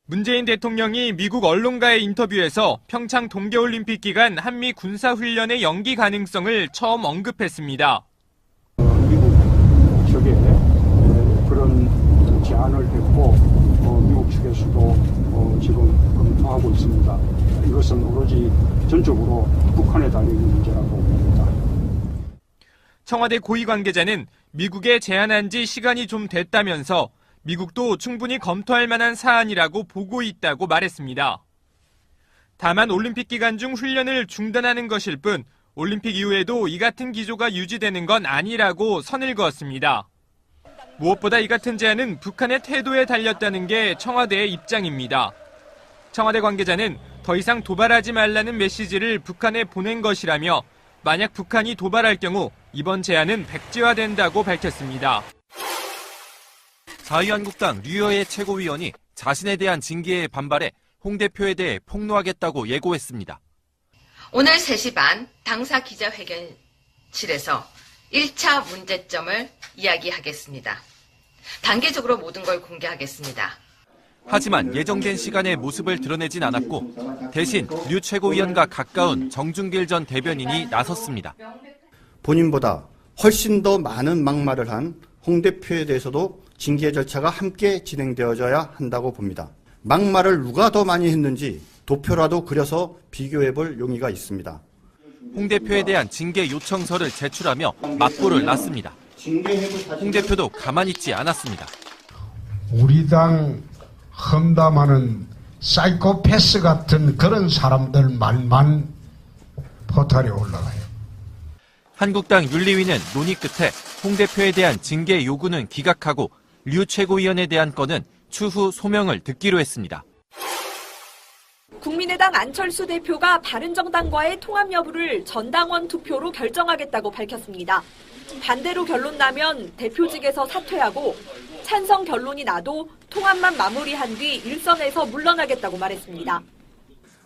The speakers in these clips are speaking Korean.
문재인 대통령이 미국 언론과의 인터뷰에서 평창 동계올림픽 기간 한미 군사훈련의 연기 가능성을 처음 언급했습니다. 미국 측에 그런 제안을 했고 미국 측에서도 지금 검토하고 있습니다. 이것은 오로지 전적으로 북한에 달리는 문제라고 봅니다. 청와대 고위 관계자는 미국에 제안한 지 시간이 좀 됐다면서 미국도 충분히 검토할 만한 사안이라고 보고 있다고 말했습니다. 다만 올림픽 기간 중 훈련을 중단하는 것일 뿐 올림픽 이후에도 이 같은 기조가 유지되는 건 아니라고 선을 그었습니다. 무엇보다 이 같은 제안은 북한의 태도에 달렸다는 게 청와대의 입장입니다. 청와대 관계자는 더 이상 도발하지 말라는 메시지를 북한에 보낸 것이라며 만약 북한이 도발할 경우 이번 제안은 백지화된다고 밝혔습니다. 자유한국당 류여의 최고위원이 자신에 대한 징계에 반발해 홍 대표에 대해 폭로하겠다고 예고했습니다. 오늘 3시 반 당사 기자회견실에서 1차 문제점을 이야기하겠습니다. 단계적으로 모든 걸 공개하겠습니다. 하지만 예정된 시간에 모습을 드러내진 않았고 대신 류 최고위원과 가까운 정준길 전 대변인이 나섰습니다. 본인보다 훨씬 더 많은 막말을 한 홍 대표에 대해서도 징계 절차가 함께 진행되어져야 한다고 봅니다. 막말을 누가 더 많이 했는지 도표라도 그려서 비교해볼 용의가 있습니다. 홍 대표에 대한 징계 요청서를 제출하며 맞불을 놨습니다. 홍 대표도 가만히 있지 않았습니다. 우리 당 험담하는 사이코패스 같은 그런 사람들 말만 포털에 올라가요. 한국당 윤리위는 논의 끝에 홍 대표에 대한 징계 요구는 기각하고 류 최고위원에 대한 건은 추후 소명을 듣기로 했습니다. 국민의당 안철수 대표가 바른정당과의 통합 여부를 전당원 투표로 결정하겠다고 밝혔습니다. 반대로 결론 나면 대표직에서 사퇴하고 찬성 결론이 나도 통합만 마무리한 뒤 일선에서 물러나겠다고 말했습니다.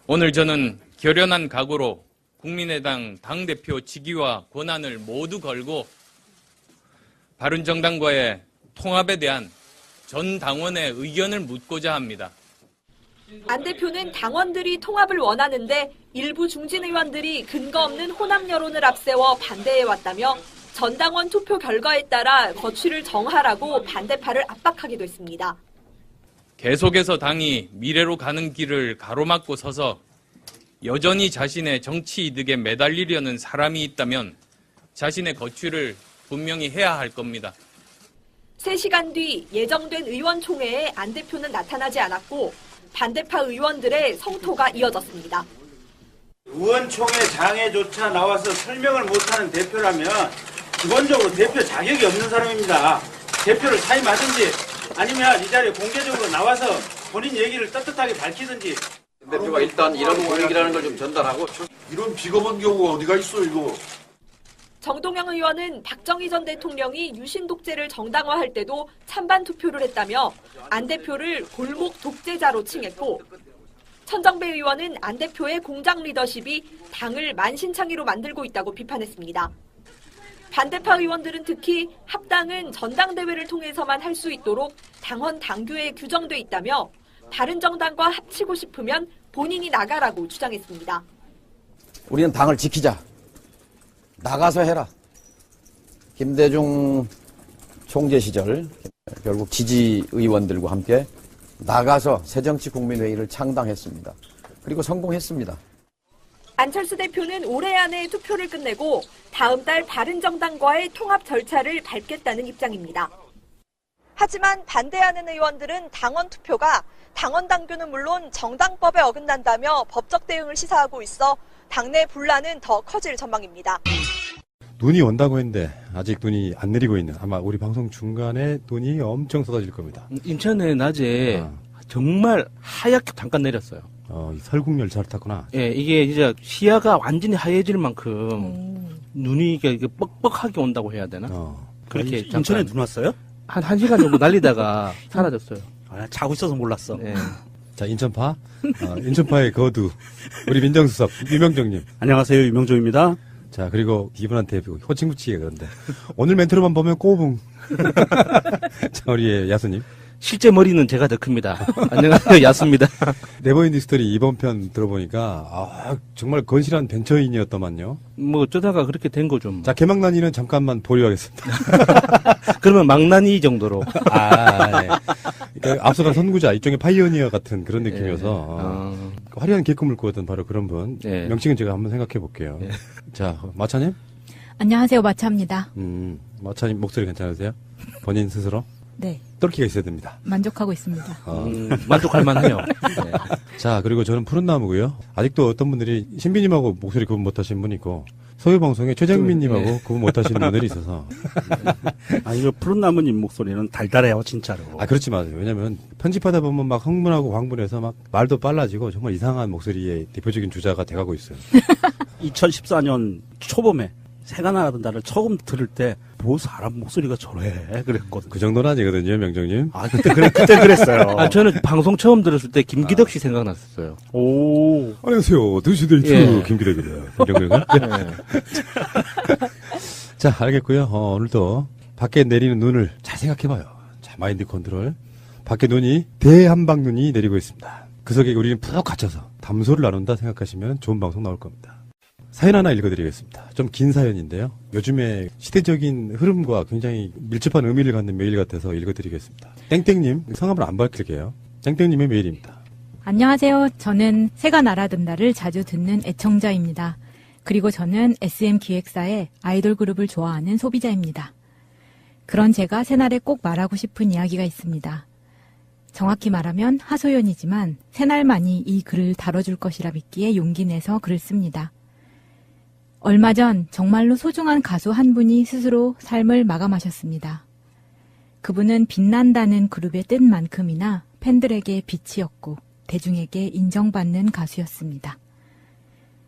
오늘 저는 결연한 각오로 국민의당 당대표 직위와 권한을 모두 걸고 바른정당과의 통합에 대한 전 당원의 의견을 묻고자 합니다. 안 대표는 당원들이 통합을 원하는데 일부 중진 의원들이 근거 없는 호남 여론을 앞세워 반대해왔다며 전당원 투표 결과에 따라 거취를 정하라고 반대파를 압박하기도 했습니다. 계속해서 당이 미래로 가는 길을 가로막고 서서 여전히 자신의 정치 이득에 매달리려는 사람이 있다면 자신의 거취를 분명히 해야 할 겁니다. 3시간 뒤 예정된 의원총회에 안 대표는 나타나지 않았고 반대파 의원들의 성토가 이어졌습니다. 의원총회 장에조차 나와서 설명을 못하는 대표라면 기본적으로 대표 자격이 없는 사람입니다. 대표를 사임하든지 아니면 이 자리에 공개적으로 나와서 본인 얘기를 떳떳하게 밝히든지. 대표가 일단 이런 분위기라는 걸 좀 전달하고. 이런 비겁한 경우가 어디가 있어 이거. 정동영 의원은 박정희 전 대통령이 유신 독재를 정당화할 때도 찬반 투표를 했다며 안 대표를 골목 독재자로 칭했고 천정배 의원은 안 대표의 공작 리더십이 당을 만신창이로 만들고 있다고 비판했습니다. 반대파 의원들은 특히 합당은 전당대회를 통해서만 할 수 있도록 당원 당규에 규정돼 있다며 바른정당과 합치고 싶으면 본인이 나가라고 주장했습니다. 우리는 당을 지키자. 나가서 해라. 김대중 총재 시절 결국 지지의원들과 함께 나가서 새정치국민회의를 창당했습니다. 그리고 성공했습니다. 안철수 대표는 올해 안에 투표를 끝내고 다음 달 바른정당과의 통합 절차를 밟겠다는 입장입니다. 하지만 반대하는 의원들은 당원 투표가 당원 당규는 물론 정당법에 어긋난다며 법적 대응을 시사하고 있어 당내 분란은 더 커질 전망입니다. 눈이 온다고 했는데 아직 눈이 안 내리고 있는 아마 우리 방송 중간에 눈이 엄청 쏟아질 겁니다. 인천에 낮에 정말 하얗게 잠깐 내렸어요. 설국 열차를 탔구나. 예, 이게 이제 시야가 완전히 하얘질 만큼 눈이 이게 뻑뻑하게 온다고 해야 되나? 그렇게 인천에 눈 왔어요? 한 시간 정도 날리다가 사라졌어요. 아, 자고 있어서 몰랐어. 네. 자, 인천파. 인천파의 거두. 우리 민정수석, 유명정님. 안녕하세요. 유명정입니다. 자, 그리고 이분한테 호칭 붙이기가 그런데. 오늘 멘트로만 보면 꼬붕. 자, 우리 야수님. 실제 머리는 제가 더 큽니다. 안녕하세요. 야수입니다. 네버엔딩 스토리 이번 편 들어보니까 정말 건실한 벤처인이었더만요. 뭐 어쩌다가 그렇게 된 거죠. 뭐. 자, 개망난이는 잠깐만 보류하겠습니다. 그러면 망난이 정도로. 네. 그러니까 앞서간 선구자, 일종의 파이오니어 같은 그런 느낌이어서 화려한 계획을 꾸었던 바로 그런 분. 명칭은 제가 한번 생각해 볼게요. 자, 마차님? 안녕하세요. 마차입니다. 마차님 목소리 괜찮으세요? 본인 스스로? 네. 똘끼가 있어야 됩니다. 만족하고 있습니다. 만족할 만해요. 네. 자, 그리고 저는 푸른 나무고요. 아직도 어떤 분들이 신비님하고 목소리 구분 못하시는 분이 있고 소유방송에 최정민님하고 구분 못하시는 분들이 있어서. 이거 푸른 나무님 목소리는 달달해요, 진짜로. 그렇지 맞아요. 왜냐면 편집하다 보면 막 흥분하고 광분해서 막 말도 빨라지고 정말 이상한 목소리의 대표적인 주자가 돼가고 있어요. 2014년 초봄에 새가 날아든다를 처음 들을 때 뭐 사람 목소리가 저래 그랬거든. 그 정도는 아니거든요, 명정님. 그때 그랬어요. 저는 방송 처음 들었을 때 김기덕 씨 생각났었어요. 오. 안녕하세요. 드시데이트 김기덕이래요. 김정민가? 자, 알겠고요. 오늘도 밖에 내리는 눈을 잘 생각해봐요. 자, 마인드 컨트롤. 밖에 눈이 대한방 눈이 내리고 있습니다. 그 속에 우리는 푹 갇혀서 담소를 나눈다 생각하시면 좋은 방송 나올 겁니다. 사연 하나 읽어드리겠습니다. 좀 긴 사연인데요. 요즘에 시대적인 흐름과 굉장히 밀접한 의미를 갖는 메일 같아서 읽어드리겠습니다. 땡땡님, 성함을 안 밝힐게요. 땡땡님의 메일입니다. 안녕하세요. 저는 새가 날아든다를 자주 듣는 애청자입니다. 그리고 저는 SM 기획사의 아이돌 그룹을 좋아하는 소비자입니다. 그런 제가 새날에 꼭 말하고 싶은 이야기가 있습니다. 정확히 말하면 하소연이지만 새날만이 이 글을 다뤄줄 것이라 믿기에 용기 내서 글을 씁니다. 얼마 전 정말로 소중한 가수 한 분이 스스로 삶을 마감하셨습니다. 그분은 빛난다는 그룹의 뜻만큼이나 팬들에게 빛이었고 대중에게 인정받는 가수였습니다.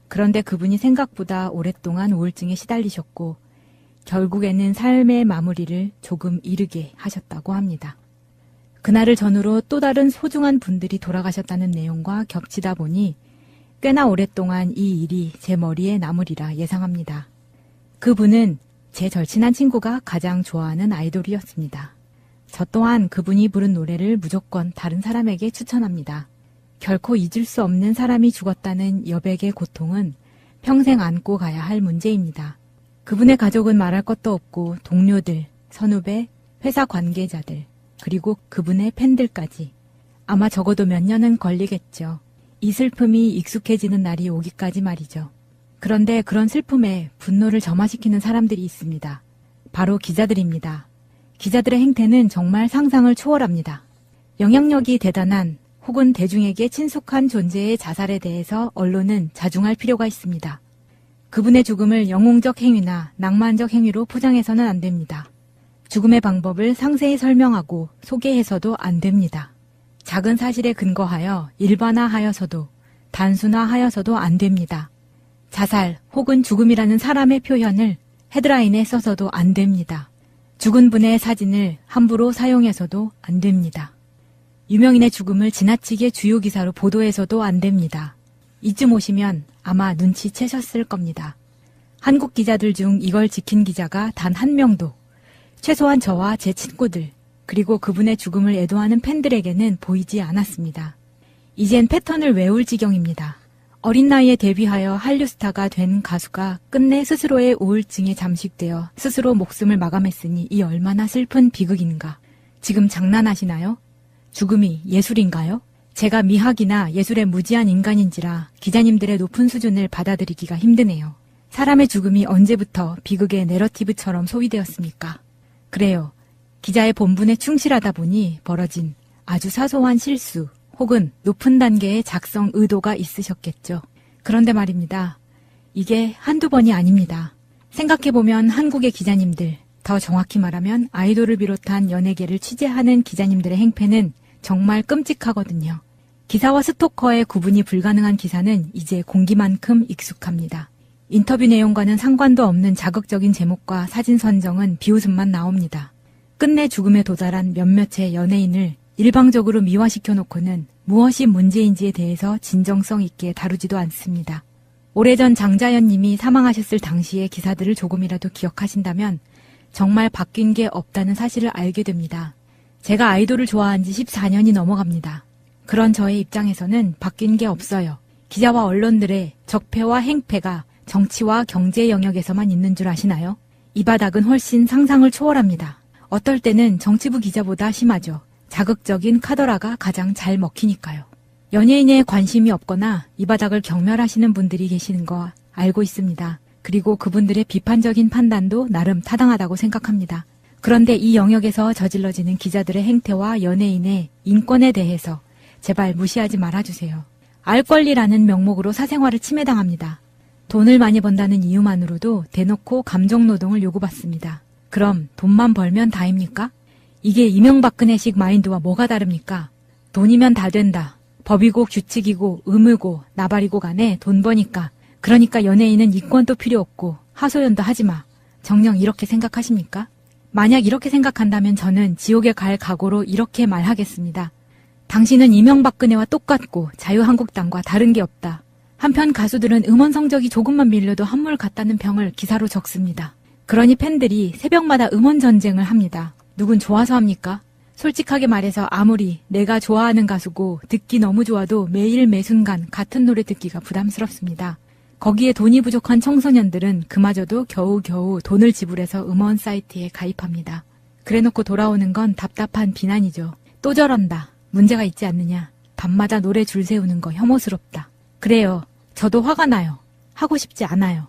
그런데 그분이 생각보다 오랫동안 우울증에 시달리셨고 결국에는 삶의 마무리를 조금 이르게 하셨다고 합니다. 그날을 전후로 또 다른 소중한 분들이 돌아가셨다는 내용과 겹치다 보니 꽤나 오랫동안 이 일이 제 머리에 남으리라 예상합니다. 그분은 제 절친한 친구가 가장 좋아하는 아이돌이었습니다. 저 또한 그분이 부른 노래를 무조건 다른 사람에게 추천합니다. 결코 잊을 수 없는 사람이 죽었다는 여백의 고통은 평생 안고 가야 할 문제입니다. 그분의 가족은 말할 것도 없고 동료들, 선후배, 회사 관계자들, 그리고 그분의 팬들까지 아마 적어도 몇 년은 걸리겠죠. 이 슬픔이 익숙해지는 날이 오기까지 말이죠. 그런데 그런 슬픔에 분노를 점화시키는 사람들이 있습니다. 바로 기자들입니다. 기자들의 행태는 정말 상상을 초월합니다. 영향력이 대단한 혹은 대중에게 친숙한 존재의 자살에 대해서 언론은 자중할 필요가 있습니다. 그분의 죽음을 영웅적 행위나 낭만적 행위로 포장해서는 안 됩니다. 죽음의 방법을 상세히 설명하고 소개해서도 안 됩니다. 작은 사실에 근거하여 일반화하여서도 단순화하여서도 안 됩니다. 자살 혹은 죽음이라는 사람의 표현을 헤드라인에 써서도 안 됩니다. 죽은 분의 사진을 함부로 사용해서도 안 됩니다. 유명인의 죽음을 지나치게 주요 기사로 보도해서도 안 됩니다. 이쯤 오시면 아마 눈치채셨을 겁니다. 한국 기자들 중 이걸 지킨 기자가 단 한 명도, 최소한 저와 제 친구들, 그리고 그분의 죽음을 애도하는 팬들에게는 보이지 않았습니다. 이젠 패턴을 외울 지경입니다. 어린 나이에 데뷔하여 한류 스타가 된 가수가 끝내 스스로의 우울증에 잠식되어 스스로 목숨을 마감했으니 이 얼마나 슬픈 비극인가. 지금 장난하시나요? 죽음이 예술인가요? 제가 미학이나 예술의 무지한 인간인지라 기자님들의 높은 수준을 받아들이기가 힘드네요. 사람의 죽음이 언제부터 비극의 내러티브처럼 소비되었습니까? 그래요. 기자의 본분에 충실하다 보니 벌어진 아주 사소한 실수 혹은 높은 단계의 작성 의도가 있으셨겠죠. 그런데 말입니다. 이게 한두 번이 아닙니다. 생각해보면 한국의 기자님들, 더 정확히 말하면 아이돌을 비롯한 연예계를 취재하는 기자님들의 행패는 정말 끔찍하거든요. 기사와 스토커의 구분이 불가능한 기사는 이제 공기만큼 익숙합니다. 인터뷰 내용과는 상관도 없는 자극적인 제목과 사진 선정은 비웃음만 나옵니다. 끝내 죽음에 도달한 몇몇의 연예인을 일방적으로 미화시켜 놓고는 무엇이 문제인지에 대해서 진정성 있게 다루지도 않습니다. 오래전 장자연 님이 사망하셨을 당시의 기사들을 조금이라도 기억하신다면 정말 바뀐 게 없다는 사실을 알게 됩니다. 제가 아이돌을 좋아한 지 14년이 넘어갑니다. 그런 저의 입장에서는 바뀐 게 없어요. 기자와 언론들의 적폐와 행패가 정치와 경제 영역에서만 있는 줄 아시나요? 이 바닥은 훨씬 상상을 초월합니다. 어떨 때는 정치부 기자보다 심하죠. 자극적인 카더라가 가장 잘 먹히니까요. 연예인에 관심이 없거나 이 바닥을 경멸하시는 분들이 계시는 거 알고 있습니다. 그리고 그분들의 비판적인 판단도 나름 타당하다고 생각합니다. 그런데 이 영역에서 저질러지는 기자들의 행태와 연예인의 인권에 대해서 제발 무시하지 말아주세요. 알 권리라는 명목으로 사생활을 침해당합니다. 돈을 많이 번다는 이유만으로도 대놓고 감정노동을 요구받습니다. 그럼 돈만 벌면 다입니까? 이게 이명박근혜식 마인드와 뭐가 다릅니까? 돈이면 다 된다. 법이고 규칙이고 의무고 나발이고 간에 돈 버니까. 그러니까 연예인은 이권도 필요 없고 하소연도 하지 마. 정녕 이렇게 생각하십니까? 만약 이렇게 생각한다면 저는 지옥에 갈 각오로 이렇게 말하겠습니다. 당신은 이명박근혜와 똑같고 자유한국당과 다른 게 없다. 한편 가수들은 음원 성적이 조금만 밀려도 한물 같다는 평을 기사로 적습니다. 그러니 팬들이 새벽마다 음원 전쟁을 합니다. 누군 좋아서 합니까? 솔직하게 말해서 아무리 내가 좋아하는 가수고 듣기 너무 좋아도 매일 매순간 같은 노래 듣기가 부담스럽습니다. 거기에 돈이 부족한 청소년들은 그마저도 겨우겨우 돈을 지불해서 음원 사이트에 가입합니다. 그래놓고 돌아오는 건 답답한 비난이죠. 또 저런다. 문제가 있지 않느냐. 밤마다 노래 줄 세우는 거 혐오스럽다. 그래요. 저도 화가 나요. 하고 싶지 않아요.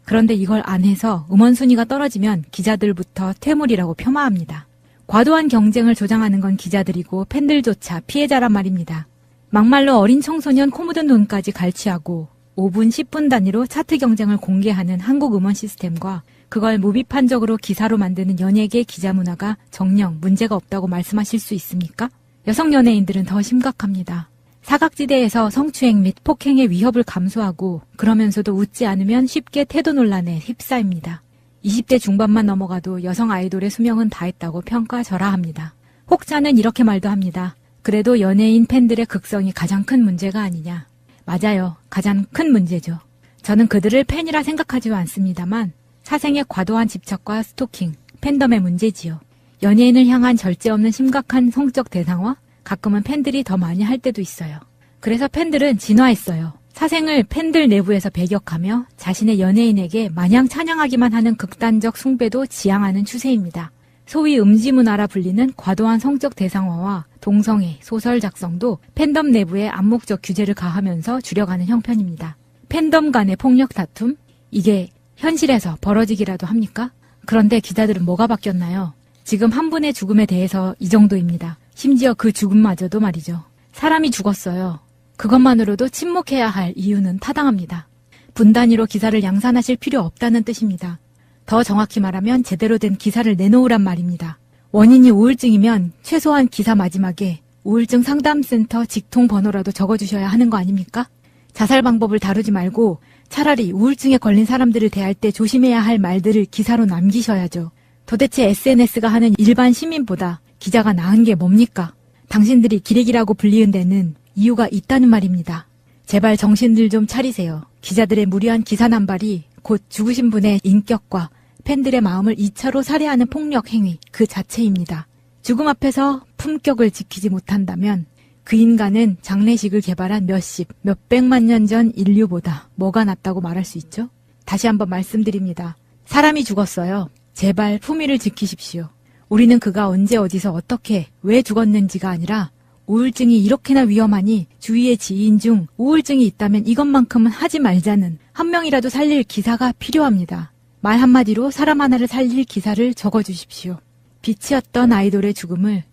그런데 이걸 안 해서 음원 순위가 떨어지면 기자들부터 퇴물이라고 폄하합니다. 과도한 경쟁을 조장하는 건 기자들이고 팬들조차 피해자란 말입니다. 막말로 어린 청소년 코 묻은 돈까지 갈취하고 5분, 10분 단위로 차트 경쟁을 공개하는 한국 음원 시스템과 그걸 무비판적으로 기사로 만드는 연예계 기자 문화가 정녕 문제가 없다고 말씀하실 수 있습니까? 여성 연예인들은 더 심각합니다. 사각지대에서 성추행 및 폭행의 위협을 감수하고 그러면서도 웃지 않으면 쉽게 태도 논란에 휩싸입니다. 20대 중반만 넘어가도 여성 아이돌의 수명은 다했다고 평가절하합니다. 혹자는 이렇게 말도 합니다. 그래도 연예인 팬들의 극성이 가장 큰 문제가 아니냐. 맞아요. 가장 큰 문제죠. 저는 그들을 팬이라 생각하지도 않습니다만 사생의 과도한 집착과 스토킹, 팬덤의 문제지요. 연예인을 향한 절제 없는 심각한 성적 대상화? 가끔은 팬들이 더 많이 할 때도 있어요. 그래서 팬들은 진화했어요. 사생을 팬들 내부에서 배격하며 자신의 연예인에게 마냥 찬양하기만 하는 극단적 숭배도 지향하는 추세입니다. 소위 음지문화라 불리는 과도한 성적 대상화와 동성애, 소설 작성도 팬덤 내부에 암묵적 규제를 가하면서 줄여가는 형편입니다. 팬덤 간의 폭력 다툼? 이게 현실에서 벌어지기라도 합니까? 그런데 기자들은 뭐가 바뀌었나요? 지금 한 분의 죽음에 대해서 이 정도입니다. 심지어 그 죽음마저도 말이죠. 사람이 죽었어요. 그것만으로도 침묵해야 할 이유는 타당합니다. 분단위로 기사를 양산하실 필요 없다는 뜻입니다. 더 정확히 말하면 제대로 된 기사를 내놓으란 말입니다. 원인이 우울증이면 최소한 기사 마지막에 우울증 상담센터 직통 번호라도 적어주셔야 하는 거 아닙니까? 자살 방법을 다루지 말고 차라리 우울증에 걸린 사람들을 대할 때 조심해야 할 말들을 기사로 남기셔야죠. 도대체 SNS가 하는 일반 시민보다 기자가 나은 게 뭡니까? 당신들이 기레기라고 불리는 데는 이유가 있다는 말입니다. 제발 정신들 좀 차리세요. 기자들의 무리한 기사 남발이 곧 죽으신 분의 인격과 팬들의 마음을 2차로 살해하는 폭력 행위 그 자체입니다. 죽음 앞에서 품격을 지키지 못한다면 그 인간은 장례식을 개발한 몇십, 몇백만 년 전 인류보다 뭐가 낫다고 말할 수 있죠? 다시 한번 말씀드립니다. 사람이 죽었어요. 제발 품위를 지키십시오. 우리는 그가 언제 어디서 어떻게 왜 죽었는지가 아니라 우울증이 이렇게나 위험하니 주위의 지인 중 우울증이 있다면 이것만큼은 하지 말자는 한 명이라도 살릴 기사가 필요합니다. 말 한마디로 사람 하나를 살릴 기사를 적어주십시오. 빛이었던 아이돌의 죽음을,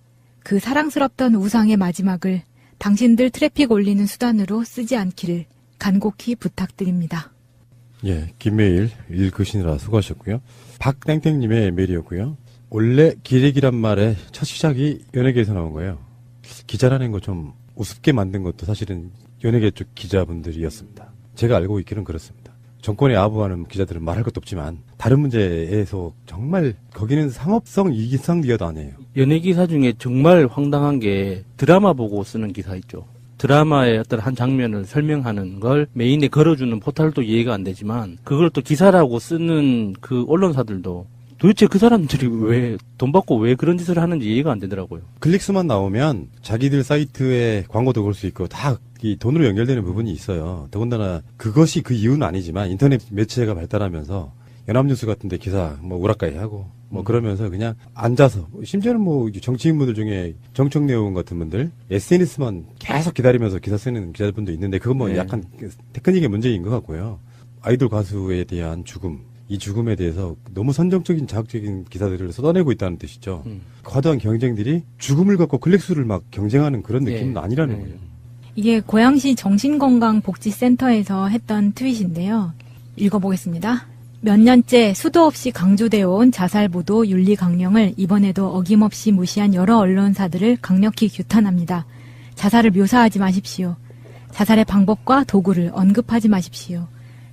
그 사랑스럽던 우상의 마지막을 당신들 트래픽 올리는 수단으로 쓰지 않기를 간곡히 부탁드립니다. 예, 긴 메일 읽으시느라 수고하셨고요. 박땡땡님의 메일이었고요. 원래 기레기란 말의 첫 시작이 연예계에서 나온 거예요. 기자라는 거 좀 우습게 만든 것도 사실은 연예계 쪽 기자분들이었습니다. 제가 알고 있기는 그렇습니다. 정권에 아부하는 기자들은 말할 것도 없지만 다른 문제에서 정말 거기는 상업성 이기성 기여도 아니에요. 연예 기사 중에 정말 황당한 게 드라마 보고 쓰는 기사 있죠. 드라마의 어떤 한 장면을 설명하는 걸 메인에 걸어주는 포털도 이해가 안 되지만 그걸 또 기사라고 쓰는 그 언론사들도 도대체 그 사람들이 왜 돈 받고 왜 그런 짓을 하는지 이해가 안 되더라고요. 클릭수만 나오면 자기들 사이트에 광고도 걸 수 있고 다 이 돈으로 연결되는 부분이 있어요. 더군다나 그것이 그 이유는 아니지만 인터넷 매체가 발달하면서 연합뉴스 같은데 기사 뭐 우라카이 하고 뭐 그러면서 그냥 앉아서 심지어는 뭐 정치인분들 중에 정청래 의원 같은 분들 SNS만 계속 기다리면서 기사 쓰는 기자분도 있는데 그건 뭐 네. 약간 테크닉의 문제인 것 같고요. 아이돌 가수에 대한 죽음, 이 죽음에 대해서 너무 선정적인 자극적인 기사들을 쏟아내고 있다는 뜻이죠. 과도한 경쟁들이 죽음을 갖고 클릭수를 막 경쟁하는 그런 느낌은 아니라는 거예요. 이게 고양시 정신건강복지센터에서 했던 트윗인데요. 읽어보겠습니다. 몇 년째 수도 없이 강조되어 온 자살보도 윤리 강령을 이번에도 어김없이 무시한 여러 언론사들을 강력히 규탄합니다. 자살을 묘사하지 마십시오. 자살의 방법과 도구를 언급하지 마십시오.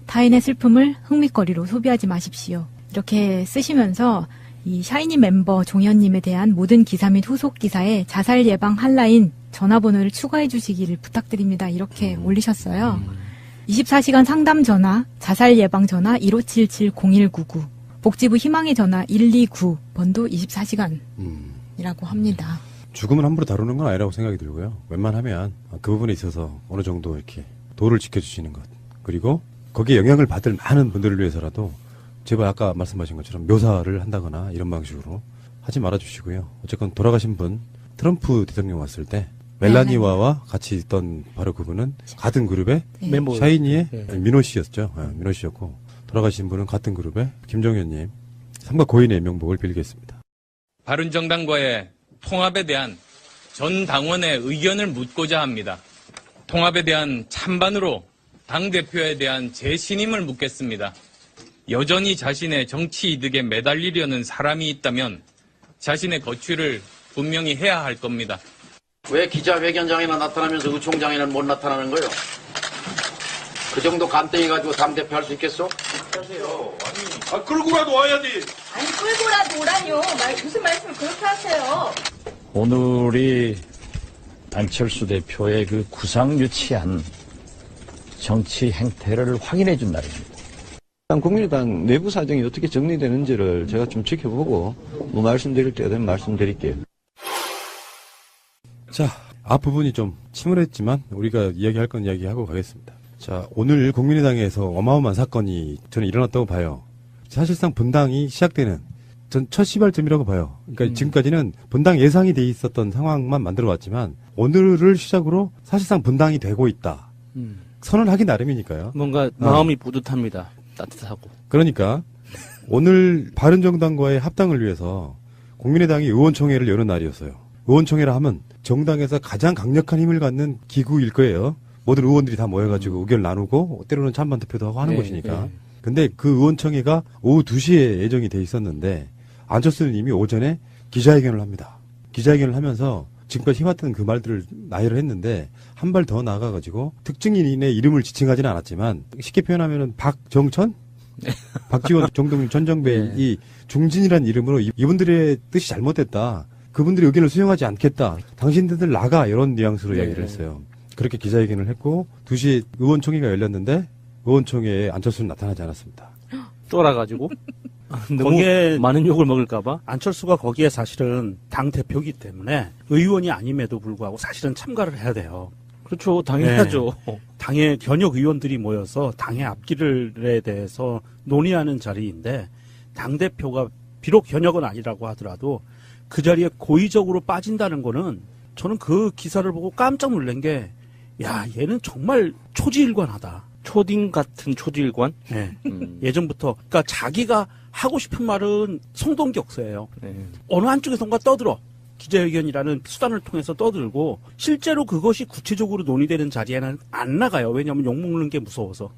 타인의 슬픔을 흥미거리로 소비하지 마십시오. 이렇게 쓰시면서 이 샤이니 멤버 종현님에 대한 모든 기사 및 후속 기사에 자살 예방 한라인 전화번호를 추가해 주시기를 부탁드립니다. 이렇게 올리셨어요. 24시간 상담 전화, 자살 예방 전화 1577-0199, 복지부 희망의 전화 129번도 24시간이라고 합니다. 죽음을 함부로 다루는 건 아니라고 생각이 들고요. 웬만하면 그 부분에 있어서 어느 정도 이렇게 도를 지켜주시는 것. 그리고 거기에 영향을 받을 많은 분들을 위해서라도 제발 아까 말씀하신 것처럼 묘사를 한다거나 이런 방식으로 하지 말아주시고요. 어쨌건 돌아가신 분, 트럼프 대통령 왔을 때 멜라니와와 같이 있던 바로 그분은 같은 그룹의 멤버. 샤이니의 민호 씨였죠. 민호 씨였고 돌아가신 분은 같은 그룹의 김종현님. 삼가 고인의 명복을 빌겠습니다. 바른정당과의 통합에 대한 전 당원의 의견을 묻고자 합니다. 통합에 대한 찬반으로 당대표에 대한 재신임을 묻겠습니다. 여전히 자신의 정치 이득에 매달리려는 사람이 있다면 자신의 거취를 분명히 해야 할 겁니다. 왜 기자회견장에나 나타나면서 의총장에는 못 나타나는 거예요? 그 정도 간땡이 가지고 당대표 할 수 있겠어? 끌고라도 와야지. 아니 끌고라도 오라뇨. 무슨 말씀을 그렇게 하세요? 오늘이 안철수 대표의 그 구상유치한 정치 행태를 확인해 준 날입니다. 국민의당 내부 사정이 어떻게 정리되는지를 제가 좀 지켜보고 뭐 말씀드릴 때가 되면 말씀드릴게요. 자, 앞부분이 좀 침울했지만 우리가 이야기할 건 이야기하고 가겠습니다. 자, 오늘 국민의당에서 어마어마한 사건이 저는 일어났다고 봐요. 사실상 분당이 시작되는 전 첫 시발점이라고 봐요. 그러니까 지금까지는 분당 예상이 돼 있었던 상황만 만들어 왔지만 오늘을 시작으로 사실상 분당이 되고 있다. 선언을 하기 나름이니까요. 뭔가 마음이 뿌듯합니다. 따뜻하고. 그러니까 오늘 바른정당과의 합당을 위해서 국민의당이 의원총회를 여는 날이었어요. 의원총회라 하면 정당에서 가장 강력한 힘을 갖는 기구일 거예요. 모든 의원들이 다 모여가지고 의견을 나누고 때로는 찬반 투표도 하고 하는 것이니까. 근데 그 의원총회가 오후 2시에 예정이 돼 있었는데 안철수는 이미 오전에 기자회견을 합니다. 기자회견을 하면서 지금까지 해왔던 그 말들을 나열을 했는데 한 발 더 나아가가지고 특정인의 이름을 지칭하지는 않았지만 쉽게 표현하면은 박정천? 박지원, 정동윤, 전정배 이 중진이라는 이름으로 이분들의 뜻이 잘못됐다. 그분들의 의견을 수용하지 않겠다. 당신들 나가 이런 뉘앙스로 이야기를 했어요. 그렇게 기자회견을 했고 2시에 의원총회가 열렸는데 의원총회에 안철수는 나타나지 않았습니다. 쫄아가지고 너무 거기에 많은 욕을 먹을까봐 안철수가 거기에 사실은 당 대표이기 때문에 의원이 아님에도 불구하고 사실은 참가를 해야 돼요. 그렇죠. 당연하죠. 네. 당의 현역 의원들이 모여서 당의 앞길에 대해서 논의하는 자리인데 당 대표가 비록 현역은 아니라고 하더라도 그 자리에 고의적으로 빠진다는 거는 저는 그 기사를 보고 깜짝 놀란 게 야, 얘는 정말 초지일관하다. 초딩 같은 초지일관? 네. 예전부터. 그러니까 자기가 하고 싶은 말은 송동격서예요. 어느 한쪽에선가 떠들어. 기자회견이라는 수단을 통해서 떠들고 실제로 그것이 구체적으로 논의되는 자리에는 안 나가요. 왜냐하면 욕먹는 게 무서워서.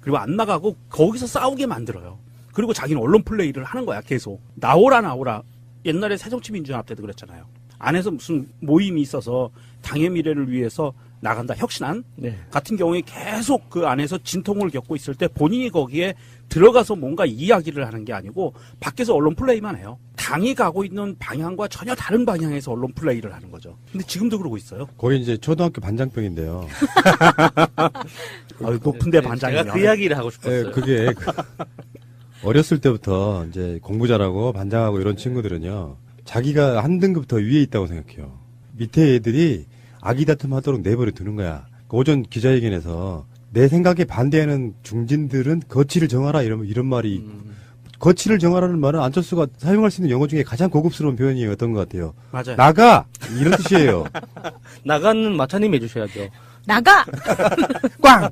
그리고 안 나가고 거기서 싸우게 만들어요. 그리고 자기는 언론 플레이를 하는 거야. 계속. 나오라. 옛날에 새정치민주연합 때도 그랬잖아요. 안에서 무슨 모임이 있어서 당의 미래를 위해서 나간다. 혁신안 같은 경우에 계속 그 안에서 진통을 겪고 있을 때 본인이 거기에 들어가서 뭔가 이야기를 하는 게 아니고 밖에서 언론 플레이만 해요. 당이 가고 있는 방향과 전혀 다른 방향에서 언론 플레이를 하는 거죠. 근데 지금도 그러고 있어요. 거의 이제 초등학교 반장병인데요. 높은데 반장이면. 제가 그 이야기를 하고 싶었어요. 그게 어렸을 때부터 이제 공부 잘하고 반장하고 이런 친구들은요, 자기가 한 등급 더 위에 있다고 생각해요. 밑에 애들이 아기다툼하도록 내버려 두는 거야. 오전 기자회견에서 내 생각에 반대하는 중진들은 거취를 정하라 이런 말이 거취를 정하라는 말은 안철수가 사용할 수 있는 영어 중에 가장 고급스러운 표현이었던 것 같아요. 맞아요. 나가 이런 뜻이에요. 나가는 마차님 해주셔야죠. 나가! 꽝!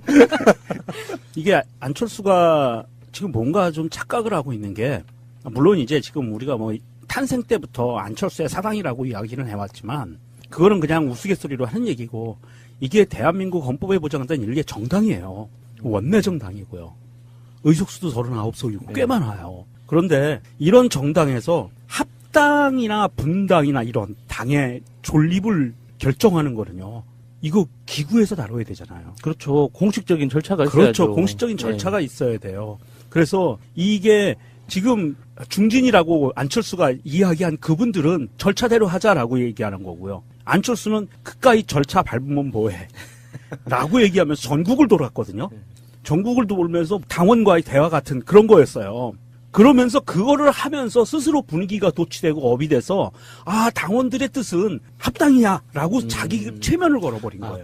이게 안철수가 지금 뭔가 좀 착각을 하고 있는 게, 물론 이제 지금 우리가 뭐 탄생 때부터 안철수의 사당이라고 이야기를 해왔지만, 그거는 그냥 우스갯소리로 하는 얘기고, 이게 대한민국 헌법에 보장된 일개 정당이에요. 원내 정당이고요. 의석수도 39석이고 꽤 많아요. 그런데 이런 정당에서 합당이나 분당이나 이런 당의 존립을 결정하는 거는요. 이거 기구에서 다뤄야 되잖아요. 그렇죠. 공식적인 절차가 있어야죠. 그렇죠. 공식적인 절차가 있어야 돼요. 그래서 이게 지금 중진이라고 안철수가 이야기한 그분들은 절차대로 하자라고 얘기하는 거고요. 안철수는 그까이 절차 밟으면 뭐해 라고 얘기하면서 전국을 돌았거든요. 전국을 돌면서 당원과의 대화 같은 그런 거였어요. 그러면서 그거를 하면서 스스로 분위기가 도취되고 업이 돼서 아 당원들의 뜻은 합당이야 라고 자기 최면을 걸어버린 거예요.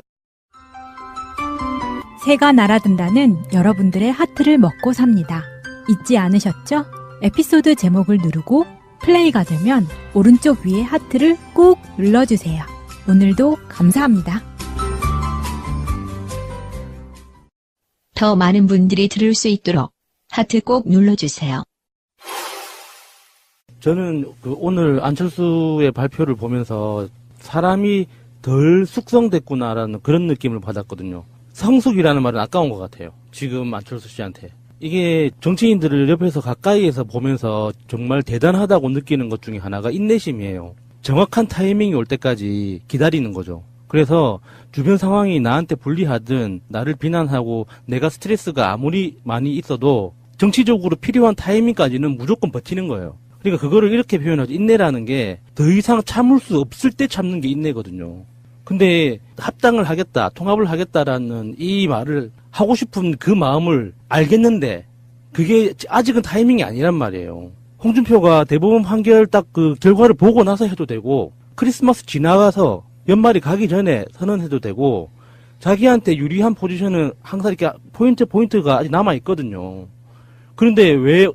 새가 날아든다는 여러분들의 하트를 먹고 삽니다. 잊지 않으셨죠? 에피소드 제목을 누르고 플레이가 되면 오른쪽 위에 하트를 꾹 눌러주세요. 오늘도 감사합니다. 더 많은 분들이 들을 수 있도록 하트 꼭 눌러주세요. 저는 오늘 안철수의 발표를 보면서 사람이 덜 숙성됐구나라는 그런 느낌을 받았거든요. 성숙이라는 말은 아까운 것 같아요. 지금 안철수 씨한테. 이게 정치인들을 옆에서 가까이에서 보면서 정말 대단하다고 느끼는 것 중에 하나가 인내심이에요. 정확한 타이밍이 올 때까지 기다리는 거죠. 그래서 주변 상황이 나한테 불리하든 나를 비난하고 내가 스트레스가 아무리 많이 있어도 정치적으로 필요한 타이밍까지는 무조건 버티는 거예요. 그러니까 그거를 이렇게 표현하죠. 인내라는 게 더 이상 참을 수 없을 때 참는 게 인내거든요. 근데 합당을 하겠다, 통합을 하겠다라는 이 말을 하고 싶은 그 마음을 알겠는데 그게 아직은 타이밍이 아니란 말이에요. 홍준표가 대법원 판결 딱 그 결과를 보고 나서 해도 되고 크리스마스 지나가서 연말이 가기 전에 선언해도 되고 자기한테 유리한 포지션은 항상 이렇게 포인트가 아직 남아있거든요. 그런데 왜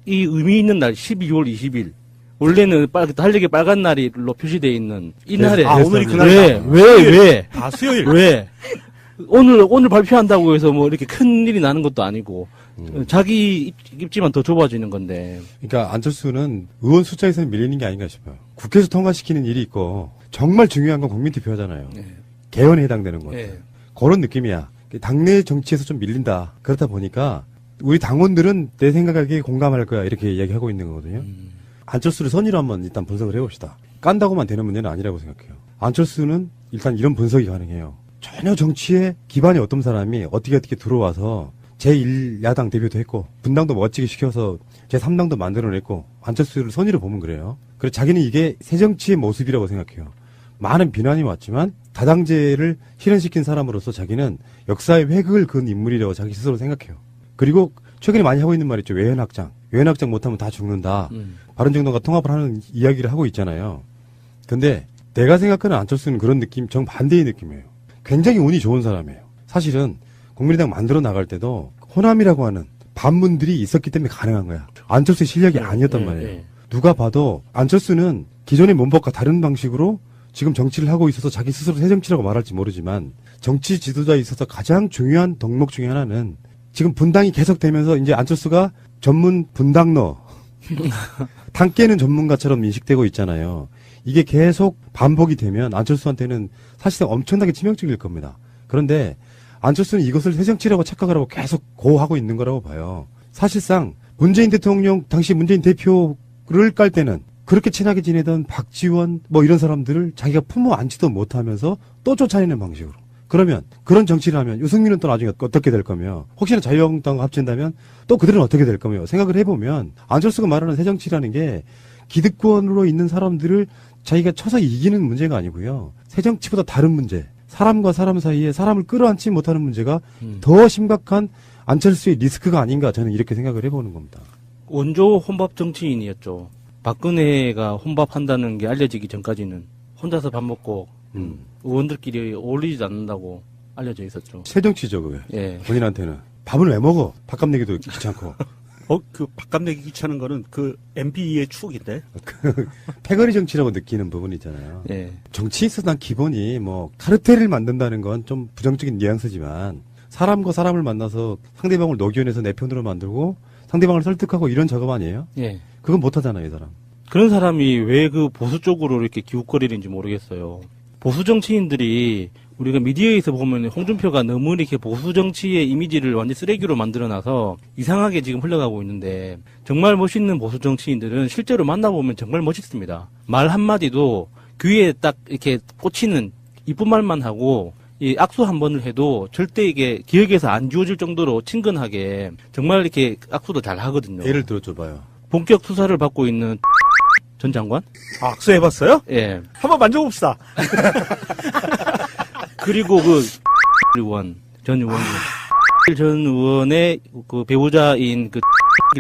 이 의미 있는 날 12월 20일 원래는 달력에 빨간 날로 표시되어 있는 이 날에 오늘이 그날이다. 왜? 수요일. 왜? 오늘 발표한다고 해서 뭐 이렇게 큰 일이 나는 것도 아니고 자기 입지만 더 좁아지는 건데. 그러니까 안철수는 의원 숫자에서는 밀리는 게 아닌가 싶어요. 국회에서 통과시키는 일이 있고 정말 중요한 건 국민투표하잖아요. 네. 개헌에 해당되는 것. 네. 그런 느낌이야. 당내 정치에서 좀 밀린다. 그렇다 보니까 우리 당원들은 내 생각에 공감할 거야. 이렇게 이야기하고 있는 거거든요. 안철수를 선의로 한번 일단 분석을 해봅시다. 깐다고만 되는 문제는 아니라고 생각해요. 안철수는 일단 이런 분석이 가능해요. 전혀 정치에 기반이 없던 사람이 어떻게 들어와서 제1야당 대표도 했고 분당도 멋지게 시켜서 제3당도 만들어냈고 안철수를 선의로 보면 그래요. 그래서 자기는 이게 새정치의 모습이라고 생각해요. 많은 비난이 왔지만 다당제를 실현시킨 사람으로서 자기는 역사의 획을 그은 인물이라고 자기 스스로 생각해요. 그리고 최근에 많이 하고 있는 말 있죠. 외연확장. 외연확장 못하면 다 죽는다. 바른정당과 통합을 하는 이야기를 하고 있잖아요. 근데 내가 생각하는 안철수는 그런 느낌, 정반대의 느낌이에요. 굉장히 운이 좋은 사람이에요. 사실은 국민의당 만들어 나갈 때도 호남이라고 하는 반문들이 있었기 때문에 가능한 거야. 안철수의 실력이 아니었단 말이에요. 누가 봐도 안철수는 기존의 문법과 다른 방식으로 지금 정치를 하고 있어서 자기 스스로 새정치라고 말할지 모르지만 정치 지도자에 있어서 가장 중요한 덕목 중에 하나는 지금 분당이 계속되면서 이제 안철수가 전문 분당러 당 깨는 전문가처럼 인식되고 있잖아요. 이게 계속 반복이 되면 안철수한테는 사실상 엄청나게 치명적일 겁니다. 그런데 안철수는 이것을 새정치라고 착각을 하고 계속 고하고 있는 거라고 봐요. 사실상 문재인 대통령 당시 문재인 대표를 깔 때는 그렇게 친하게 지내던 박지원 뭐 이런 사람들을 자기가 품어 안지도 못하면서 또 쫓아내는 방식으로. 그러면 그런 정치를 하면 유승민은 또 나중에 어떻게 될 거며 혹시나 자유한국당과 합친다면 또 그들은 어떻게 될 거며 생각을 해보면 안철수가 말하는 새정치라는 게 기득권으로 있는 사람들을 자기가 쳐서 이기는 문제가 아니고요. 새정치보다 다른 문제, 사람과 사람 사이에 사람을 끌어안지 못하는 문제가 더 심각한 안철수의 리스크가 아닌가 저는 이렇게 생각을 해보는 겁니다. 원조 혼밥 정치인이었죠. 박근혜가 혼밥한다는 게 알려지기 전까지는 혼자서 밥 먹고 의원들끼리 어울리지 않는다고 알려져 있었죠. 새정치죠, 그게. 예. 본인한테는. 밥을 왜 먹어? 밥값 내기도 귀찮고. 그 밥값 내기 귀찮은 거는 그 MB의 추억인데. 패거리 정치라고 느끼는 부분이 있잖아요. 예. 정치에 있어서 난 기본이 뭐 카르텔을 만든다는 건 좀 부정적인 뉘앙스지만 사람과 사람을 만나서 상대방을 녹여내서 내 편으로 만들고 상대방을 설득하고 이런 작업 아니에요? 예. 그건 못하잖아요, 이 사람. 그런 사람이 왜 그 보수 쪽으로 이렇게 기웃거리는지 모르겠어요. 보수 정치인들이 우리가 미디어에서 보면 홍준표가 너무 이렇게 보수 정치의 이미지를 완전 쓰레기로 만들어놔서 이상하게 지금 흘러가고 있는데 정말 멋있는 보수 정치인들은 실제로 만나보면 정말 멋있습니다. 말 한마디도 귀에 딱 이렇게 꽂히는 이쁜 말만 하고 이 악수 한 번을 해도 절대 이게 기억에서 안 지워질 정도로 친근하게 정말 이렇게 악수도 잘 하거든요. 예를 들어줘봐요. 본격 수사를 받고 있는 전 장관? 악수해봤어요? 예. 한번 만져봅시다. 그리고 의원, 전 의원님. 전 의원의 그 배우자인 그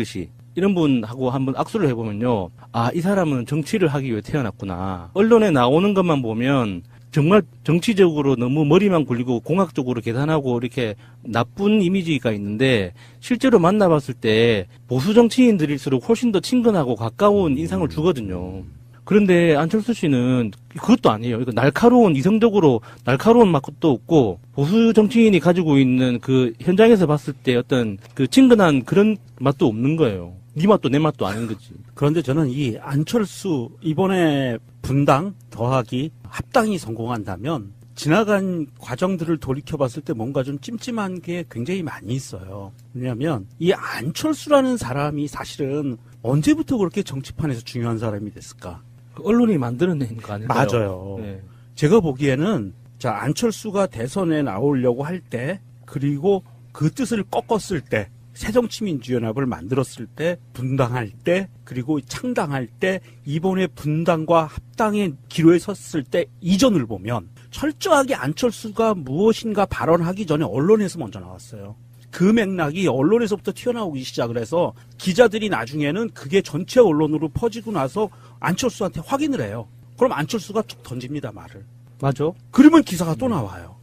씨. 이런 분하고 한번 악수를 해보면요. 아, 이 사람은 정치를 하기 위해 태어났구나. 언론에 나오는 것만 보면 정말 정치적으로 너무 머리만 굴리고 공학적으로 계산하고 이렇게 나쁜 이미지가 있는데 실제로 만나봤을 때 보수 정치인들일수록 훨씬 더 친근하고 가까운 인상을 주거든요. 그런데 안철수 씨는 그것도 아니에요. 이거 날카로운, 이성적으로 날카로운 맛도 없고 보수 정치인이 가지고 있는 그 현장에서 봤을 때 어떤 그 친근한 그런 맛도 없는 거예요. 네 맛도 내 맛도 아닌 거지. 그런데 저는 이 안철수 이번에 분당 더하기 합당이 성공한다면 지나간 과정들을 돌이켜봤을 때 뭔가 좀 찜찜한 게 굉장히 많이 있어요. 왜냐하면 이 안철수라는 사람이 사실은 언제부터 그렇게 정치판에서 중요한 사람이 됐을까? 언론이 만들어낸 거 아닌가요? 맞아요. 네. 제가 보기에는 자 안철수가 대선에 나오려고 할 때 그리고 그 뜻을 꺾었을 때 새정치민주연합을 만들었을 때 분당할 때 그리고 창당할 때 이번에 분당과 합당의 기로에 섰을 때 이전을 보면 철저하게 안철수가 무엇인가 발언하기 전에 언론에서 먼저 나왔어요. 그 맥락이 언론에서부터 튀어나오기 시작을 해서 기자들이 나중에는 그게 전체 언론으로 퍼지고 나서 안철수한테 확인을 해요. 그럼 안철수가 툭 던집니다, 말을. 맞아. 그러면 기사가 또 나와요.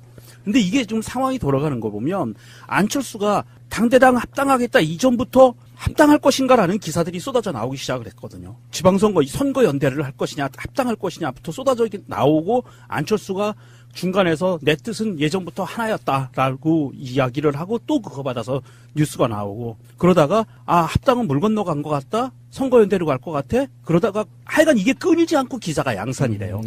근데 이게 좀 상황이 돌아가는 거 보면 안철수가 당대당 합당하겠다 이전부터 합당할 것인가라는 기사들이 쏟아져 나오기 시작을 했거든요. 지방선거, 선거연대를 할 것이냐 합당할 것이냐부터 쏟아져 나오고 안철수가 중간에서 내 뜻은 예전부터 하나였다라고 이야기를 하고 또 그거 받아서 뉴스가 나오고 그러다가 아 합당은 물 건너간 것 같다? 선거연대로 갈 것 같아? 그러다가 하여간 이게 끊이지 않고 기사가 양산이 돼요.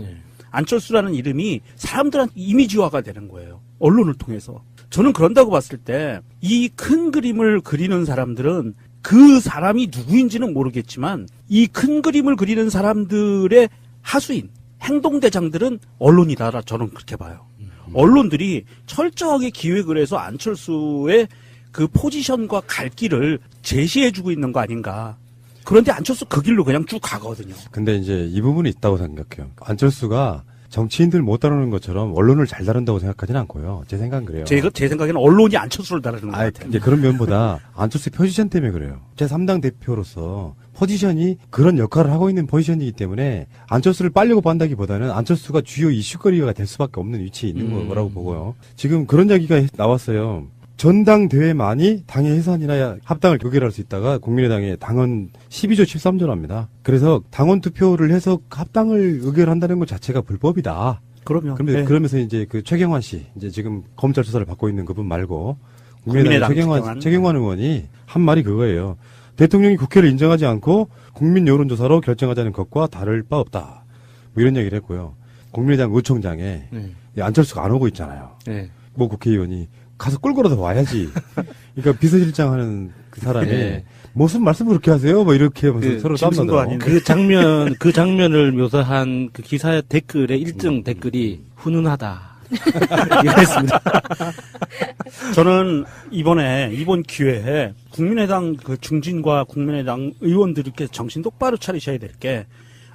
안철수라는 이름이 사람들한테 이미지화가 되는 거예요. 언론을 통해서. 저는 그런다고 봤을 때 이 큰 그림을 그리는 사람들은 그 사람이 누구인지는 모르겠지만 이 큰 그림을 그리는 사람들의 하수인, 행동대장들은 언론이다. 저는 그렇게 봐요. 언론들이 철저하게 기획을 해서 안철수의 그 포지션과 갈 길을 제시해주고 있는 거 아닌가. 그런데 안철수 그 길로 그냥 쭉 가거든요. 근데 이제 이 부분이 있다고 생각해요. 안철수가 정치인들 못 다루는 것처럼 언론을 잘 다룬다고 생각하지는 않고요. 제 생각은 그래요. 제 생각에는 언론이 안철수를 다루는 것 같아요. 이제 그런 면보다 안철수 포지션 때문에 그래요. 제3당 대표로서 포지션이 그런 역할을 하고 있는 포지션이기 때문에 안철수를 빨려고 한다기보다는 안철수가 주요 이슈거리가 될 수밖에 없는 위치에 있는 거라고 보고요. 지금 그런 이야기가 나왔어요. 전당대회만이 당의 해산이나 합당을 의결할 수 있다가 국민의당의 당헌 12조 13조를 합니다. 그래서 당원 투표를 해서 합당을 의결한다는 것 자체가 불법이다. 그러면서 이제 그 최경환 씨, 이제 지금 검찰 수사를 받고 있는 그분 말고 국민의당 최경환 의원이 한 말이 그거예요. 대통령이 국회를 인정하지 않고 국민 여론조사로 결정하자는 것과 다를 바 없다. 뭐 이런 얘기를 했고요. 국민의당 의총장에 안철수가 안 오고 있잖아요. 뭐 국회의원이 가서 끌고라도 와야지. 그러니까 비서실장 하는 그 사람이 무슨 말씀을 그렇게 하세요? 뭐 이렇게 하면서 서로 싸움나더라고. 그 장면을 묘사한 그 기사의 댓글의 일정 댓글이 훈훈하다. 이랬습니다. 저는 이번 기회에 국민의당 그 중진과 국민의당 의원들께 정신 똑바로 차리셔야 될 게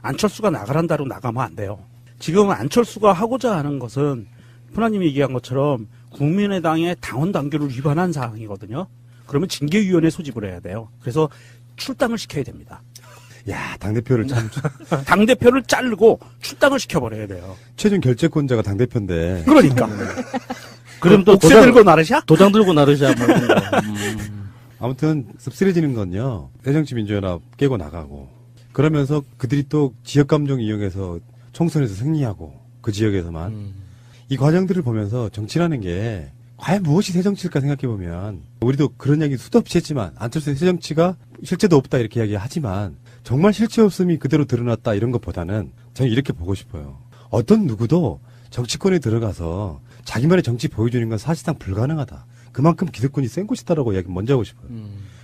안철수가 나가란다로 나가면 안 돼요. 지금 안철수가 하고자 하는 것은 푸나님이 얘기한 것처럼 국민의당의 당원 당규를 위반한 사항이거든요. 그러면 징계위원회 소집을 해야 돼요. 그래서 출당을 시켜야 됩니다. 야, 당대표를 참. 당대표를 자르고 출당을 시켜버려야 돼요. 최종 결재권자가 당대표인데. 그러니까. 그럼 또 옥새 들고 나르샤? 도장 들고 나르샤. 뭐 이런 거. 아무튼 씁쓸해지는 건요. 새정치민주연합 깨고 나가고 그러면서 그들이 또 지역감정 이용해서 총선에서 승리하고 그 지역에서만 이 과정들을 보면서 정치라는 게 과연 무엇이 새정치일까 생각해보면 우리도 그런 이야기 수도 없이 했지만 안철수의 새정치가 실체도 없다 이렇게 이야기하지만 정말 실체 없음이 그대로 드러났다 이런 것보다는 저는 이렇게 보고 싶어요. 어떤 누구도 정치권에 들어가서 자기만의 정치 보여주는 건 사실상 불가능하다. 그만큼 기득권이 센 곳이다라고 이야기 먼저 하고 싶어요.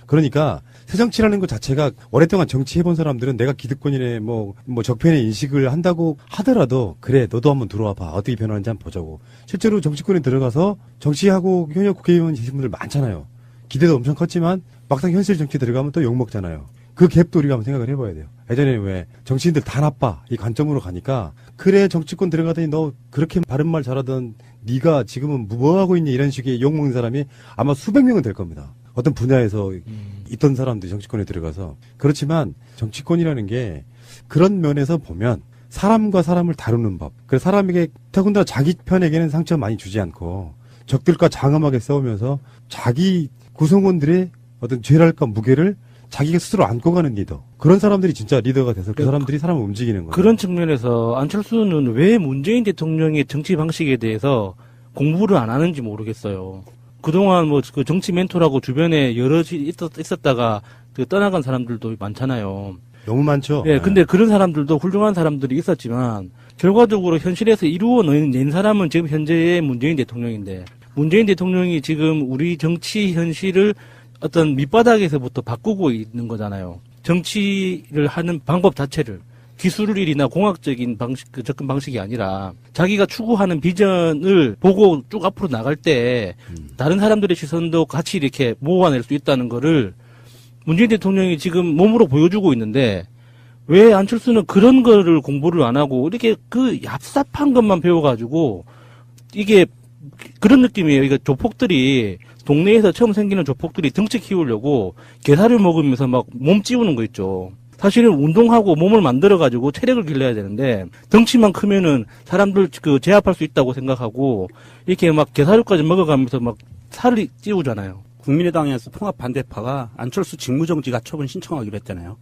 그러니까 새정치라는 것 자체가 오랫동안 정치해본 사람들은 내가 기득권이네 뭐 적편의 인식을 한다고 하더라도 그래 너도 한번 들어와봐 어떻게 변하는지 한번 보자고. 실제로 정치권에 들어가서 정치하고 현역 국회의원 계신 분들 많잖아요. 기대도 엄청 컸지만 막상 현실 정치 들어가면 또 욕먹잖아요. 그 갭도 우리가 한번 생각을 해봐야 돼요. 예전에 왜 정치인들 다 나빠 이 관점으로 가니까 그래 정치권 들어가더니 너 그렇게 바른 말 잘하던 네가 지금은 뭐 하고 있니 이런 식의 욕먹는 사람이 아마 수백 명은 될 겁니다. 어떤 분야에서 있던 사람들이 정치권에 들어가서. 그렇지만 정치권이라는 게 그런 면에서 보면 사람과 사람을 다루는 법. 그래서 사람에게 더군다나 자기 편에게는 상처 많이 주지 않고 적들과 장엄하게 싸우면서 자기 구성원들의 어떤 죄랄까 무게를 자기가 스스로 안고 가는 리더. 그런 사람들이 진짜 리더가 돼서 그 사람들이 사람을 움직이는 거예요. 그런 측면에서 안철수는 왜 문재인 대통령의 정치 방식에 대해서 공부를 안 하는지 모르겠어요. 그동안 뭐 그 정치 멘토라고 주변에 여럿이 있었다가 그 떠나간 사람들도 많잖아요. 너무 많죠. 예, 근데 그런 사람들도 훌륭한 사람들이 있었지만 결과적으로 현실에서 이루어낸 사람은 지금 현재의 문재인 대통령인데 문재인 대통령이 지금 우리 정치 현실을 어떤 밑바닥에서부터 바꾸고 있는 거잖아요. 정치를 하는 방법 자체를 기술일이나 공학적인 방식, 그 접근 방식이 아니라 자기가 추구하는 비전을 보고 쭉 앞으로 나갈 때 다른 사람들의 시선도 같이 이렇게 모아낼 수 있다는 거를 문재인 대통령이 지금 몸으로 보여주고 있는데 왜 안철수는 그런 거를 공부를 안 하고 이렇게 그 얍삽한 것만 배워가지고 이게 그런 느낌이에요. 이거 조폭들이 동네에서 처음 생기는 조폭들이 덩치 키우려고 게살을 먹으면서 막 몸 찌우는 거 있죠. 사실은 운동하고 몸을 만들어가지고 체력을 길러야 되는데 덩치만 크면은 사람들 그 제압할 수 있다고 생각하고 이렇게 막 게살까지 먹어가면서 막 살을 찌우잖아요. 국민의당에서 통합 반대파가 안철수 직무정지 가처분 신청하기로 했잖아요.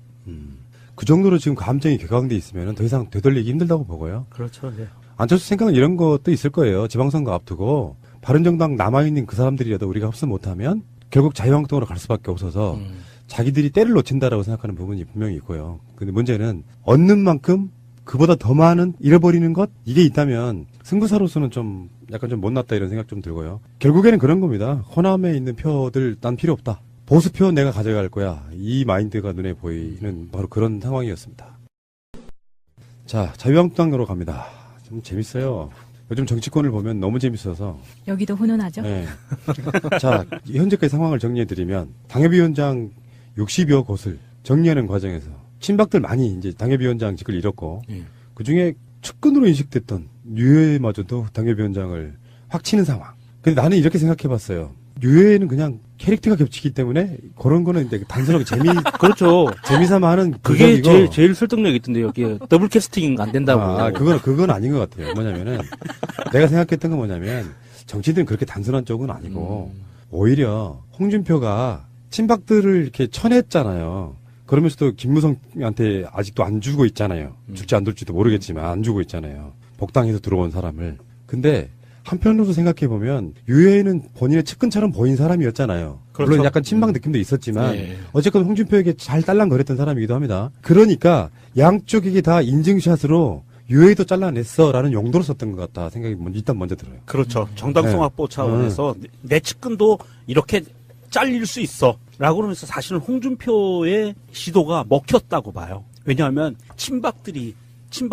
그 정도로 지금 감정이 격앙돼 있으면 더 이상 되돌리기 힘들다고 보고요. 그렇죠. 네. 안철수 생각은 이런 것도 있을 거예요. 지방선거 앞두고 바른정당 남아있는 그 사람들이라도 우리가 합수 못하면 결국 자유한국당으로 갈 수밖에 없어서 자기들이 때를 놓친다라고 생각하는 부분이 분명히 있고요. 근데 문제는 얻는 만큼 그보다 더 많은 잃어버리는 것 이게 있다면 승부사로서는 좀 약간 좀 못났다 이런 생각 좀 들고요. 결국에는 그런 겁니다. 호남에 있는 표들 난 필요 없다. 보수표 내가 가져갈 거야. 이 마인드가 눈에 보이는 바로 그런 상황이었습니다. 자, 자유한국당으로 갑니다. 좀 재밌어요. 요즘 정치권을 보면 너무 재밌어서. 여기도 훈훈하죠? 네. 자, 현재까지 상황을 정리해드리면 당협위원장 60여 곳을 정리하는 과정에서 친박들 많이 이제 당협위원장직을 잃었고 그 중에 측근으로 인식됐던 유해마저도 당협위원장을 확 치는 상황. 근데 나는 이렇게 생각해봤어요. 유해는 그냥 캐릭터가 겹치기 때문에 그런 거는 이제 단순하게 그렇죠. 재미삼아 하는 그게 제일 설득력이 있던데 여기 더블 캐스팅 안 된다고. 그건 아닌 것 같아요. 뭐냐면은 내가 생각했던 건 뭐냐면 정치인들은 그렇게 단순한 쪽은 아니고 오히려 홍준표가 친박들을 이렇게 쳐냈잖아요. 그러면서도 김무성한테 아직도 안 주고 있잖아요. 줄지 안 줄지도 모르겠지만 안 주고 있잖아요. 복당해서 들어온 사람을. 근데 한편으로 생각해보면 유해는 본인의 측근처럼 보인 사람이었잖아요. 그렇죠. 물론 약간 친박 느낌도 있었지만 어쨌건 홍준표에게 잘 딸랑거렸던 사람이기도 합니다. 그러니까 양쪽에게 다 인증샷으로 유해도 잘라냈어라는 용도로 썼던 것 같다 생각이 일단 먼저 들어요. 그렇죠. 정당성 확보 차원에서 내 측근도 이렇게 잘릴 수 있어 라고 그러면서 사실은 홍준표의 시도가 먹혔다고 봐요. 왜냐하면 친박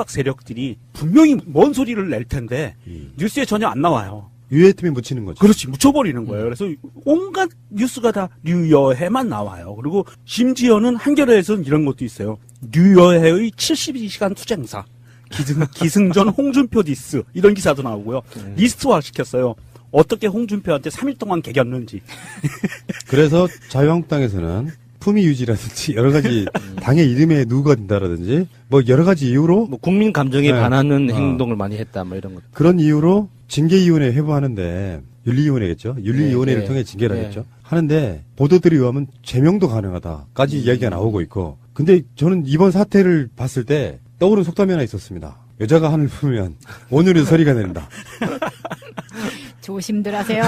세력들이 분명히 뭔 소리를 낼 텐데 뉴스에 전혀 안 나와요. 유해 팀에 묻히는 거죠. 그렇지, 묻혀버리는 거예요. 그래서 온갖 뉴스가 다 류여해만 나와요. 그리고 심지어는 한겨레에서는 이런 것도 있어요. 류여해의 72시간 투쟁사, 기승전 홍준표 디스 이런 기사도 나오고요. 리스트화 시켰어요. 어떻게 홍준표한테 3일 동안 개겼는지. 그래서 자유한국당에서는 품위 유지라든지 여러 가지 당의 이름에 누가 된다라든지 뭐 여러 가지 이유로 뭐 국민 감정에 반하는 행동을 많이 했다 뭐 이런 것. 그런 이유로 징계위원회 회부하는데 윤리위원회겠죠. 윤리위원회를 통해 징계를 하겠죠. 하는데 보도들에 의하면 제명도 가능하다까지 이야기가 나오고 있고 근데 저는 이번 사태를 봤을 때 떠오른 속담이 하나 있었습니다. 여자가 하늘 품으면 오늘은 서리가 내린다. 조심들 하세요.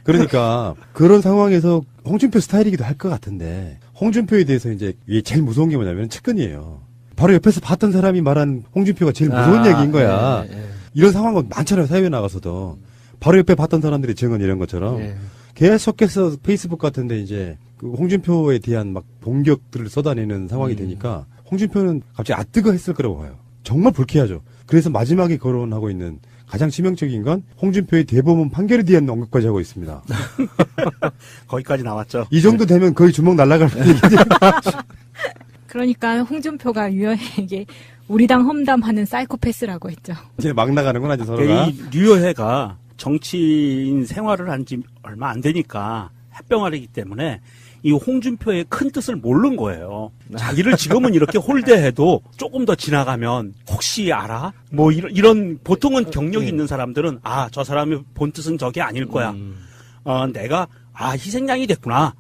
그러니까 그런 상황에서 홍준표 스타일이기도 할 것 같은데 홍준표에 대해서 이제 제일 무서운 게 뭐냐면 측근이에요. 바로 옆에서 봤던 사람이 말한 홍준표가 제일 무서운 얘기인 거야. 이런 상황은 많잖아요. 사회에 나가서도. 바로 옆에 봤던 사람들이 증언 이런 것처럼 계속해서 페이스북 같은데 이제 그 홍준표에 대한 막 공격들을 쏟아내는 상황이 되니까 홍준표는 갑자기 아뜨거 했을 거라고 봐요. 정말 불쾌하죠. 그래서 마지막에 거론하고 있는 가장 치명적인 건 홍준표의 대법원 판결에 대한 언급까지 하고 있습니다. 거기까지 나왔죠. 이 정도 되면 거의 주먹 날아갈 얘기지. 그러니까 홍준표가 유여해에게 우리 당 험담하는 사이코패스라고 했죠. 이제 막 나가는구나, 이제 서로가. 이 류여해가 정치인 생활을 한 지 얼마 안 되니까 햇병아리기 때문에 이 홍준표의 큰 뜻을 모르는 거예요. 자기를 지금은 이렇게 홀대해도 조금 더 지나가면 혹시 알아? 뭐 이런 보통은 경력이 있는 사람들은 아, 저 사람의 본 뜻은 저게 아닐 거야. 내가 희생양이 됐구나.